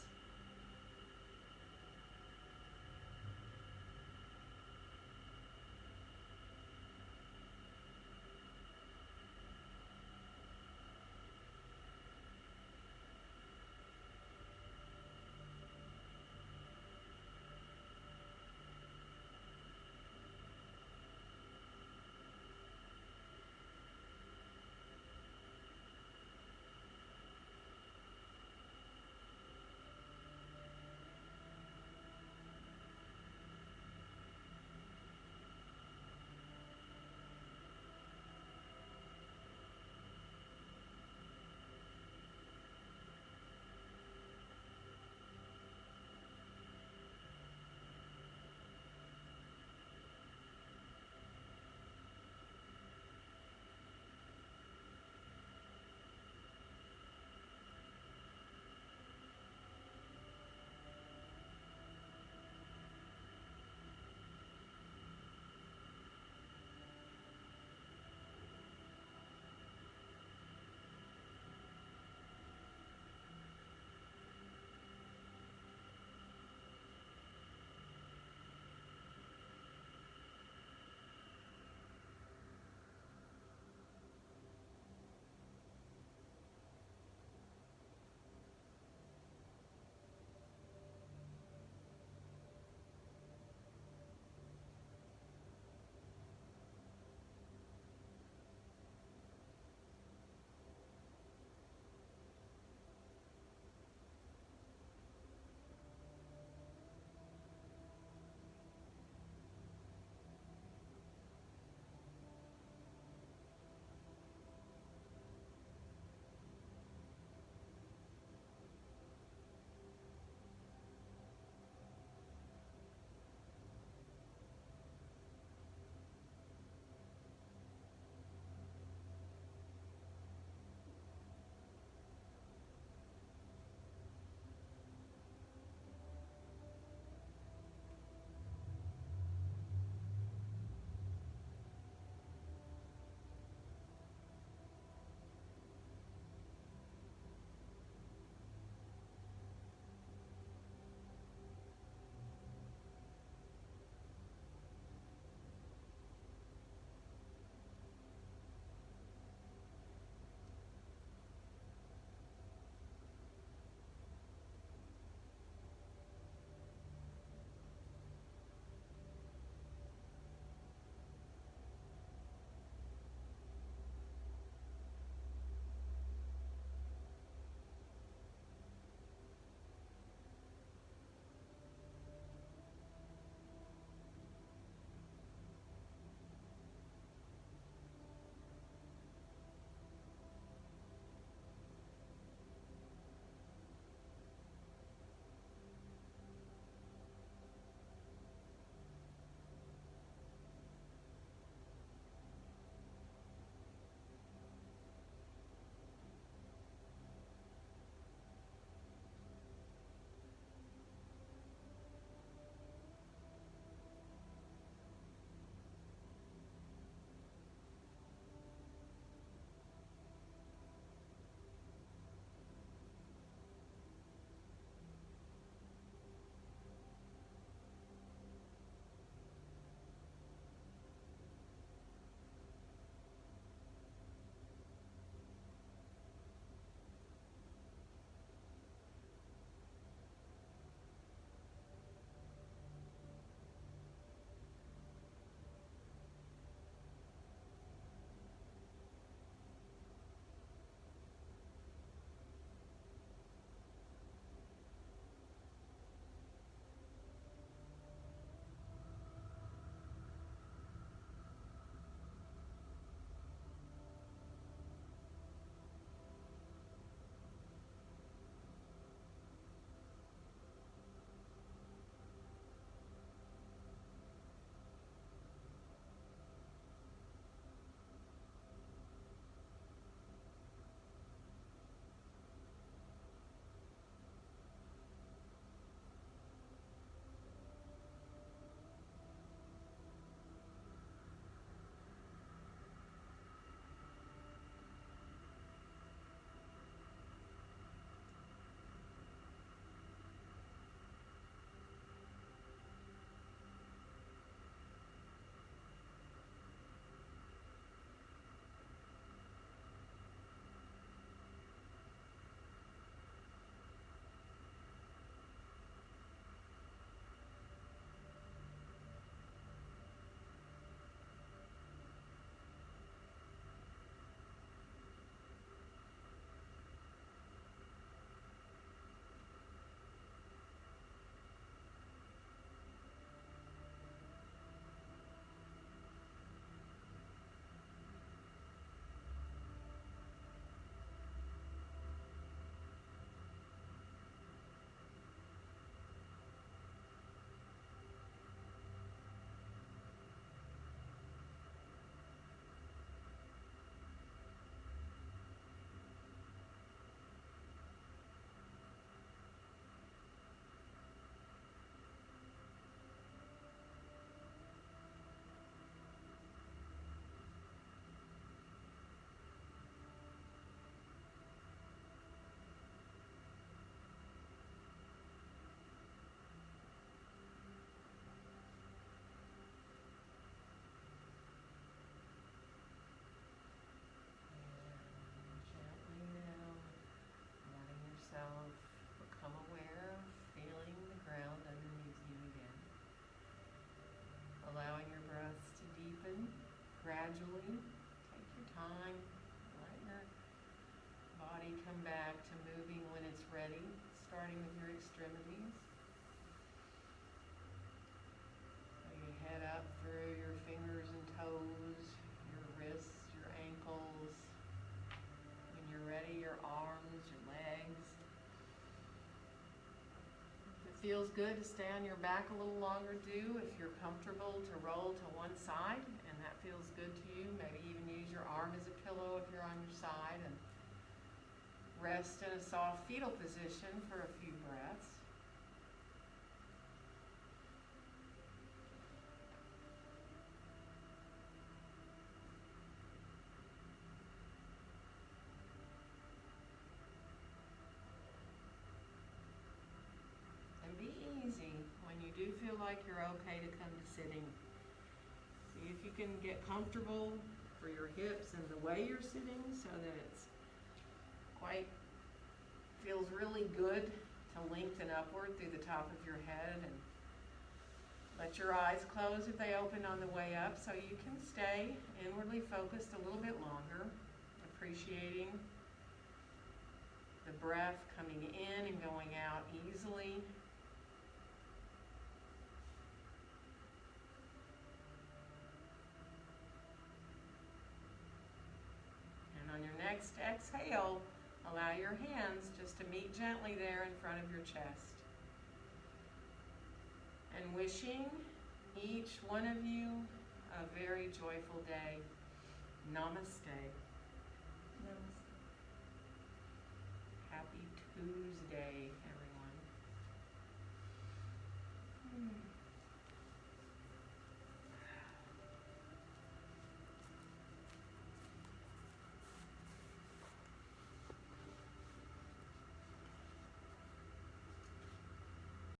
gradually. Take your time. Let your body come back to moving when it's ready, starting with your extremities. So you head up through your fingers and toes, your wrists, your ankles. When you're ready, your arms, your legs. If it feels good to stay on your back a little longer, do. If you're comfortable to roll to one side and that feels good to you, maybe even use your arm as a pillow if you're on your side, and rest in a soft fetal position for a few breaths. And be easy when you do feel like you're okay to come to sitting. See if you can get comfortable for your hips and the way you're sitting so that it's feels really good to lengthen upward through the top of your head, and let your eyes close if they open on the way up so you can stay inwardly focused a little bit longer, appreciating the breath coming in and going out easily. And on your next exhale, allow your hands just to meet gently there in front of your chest. And wishing each one of you a very joyful day. Namaste. Namaste. Happy Tuesday, everyone.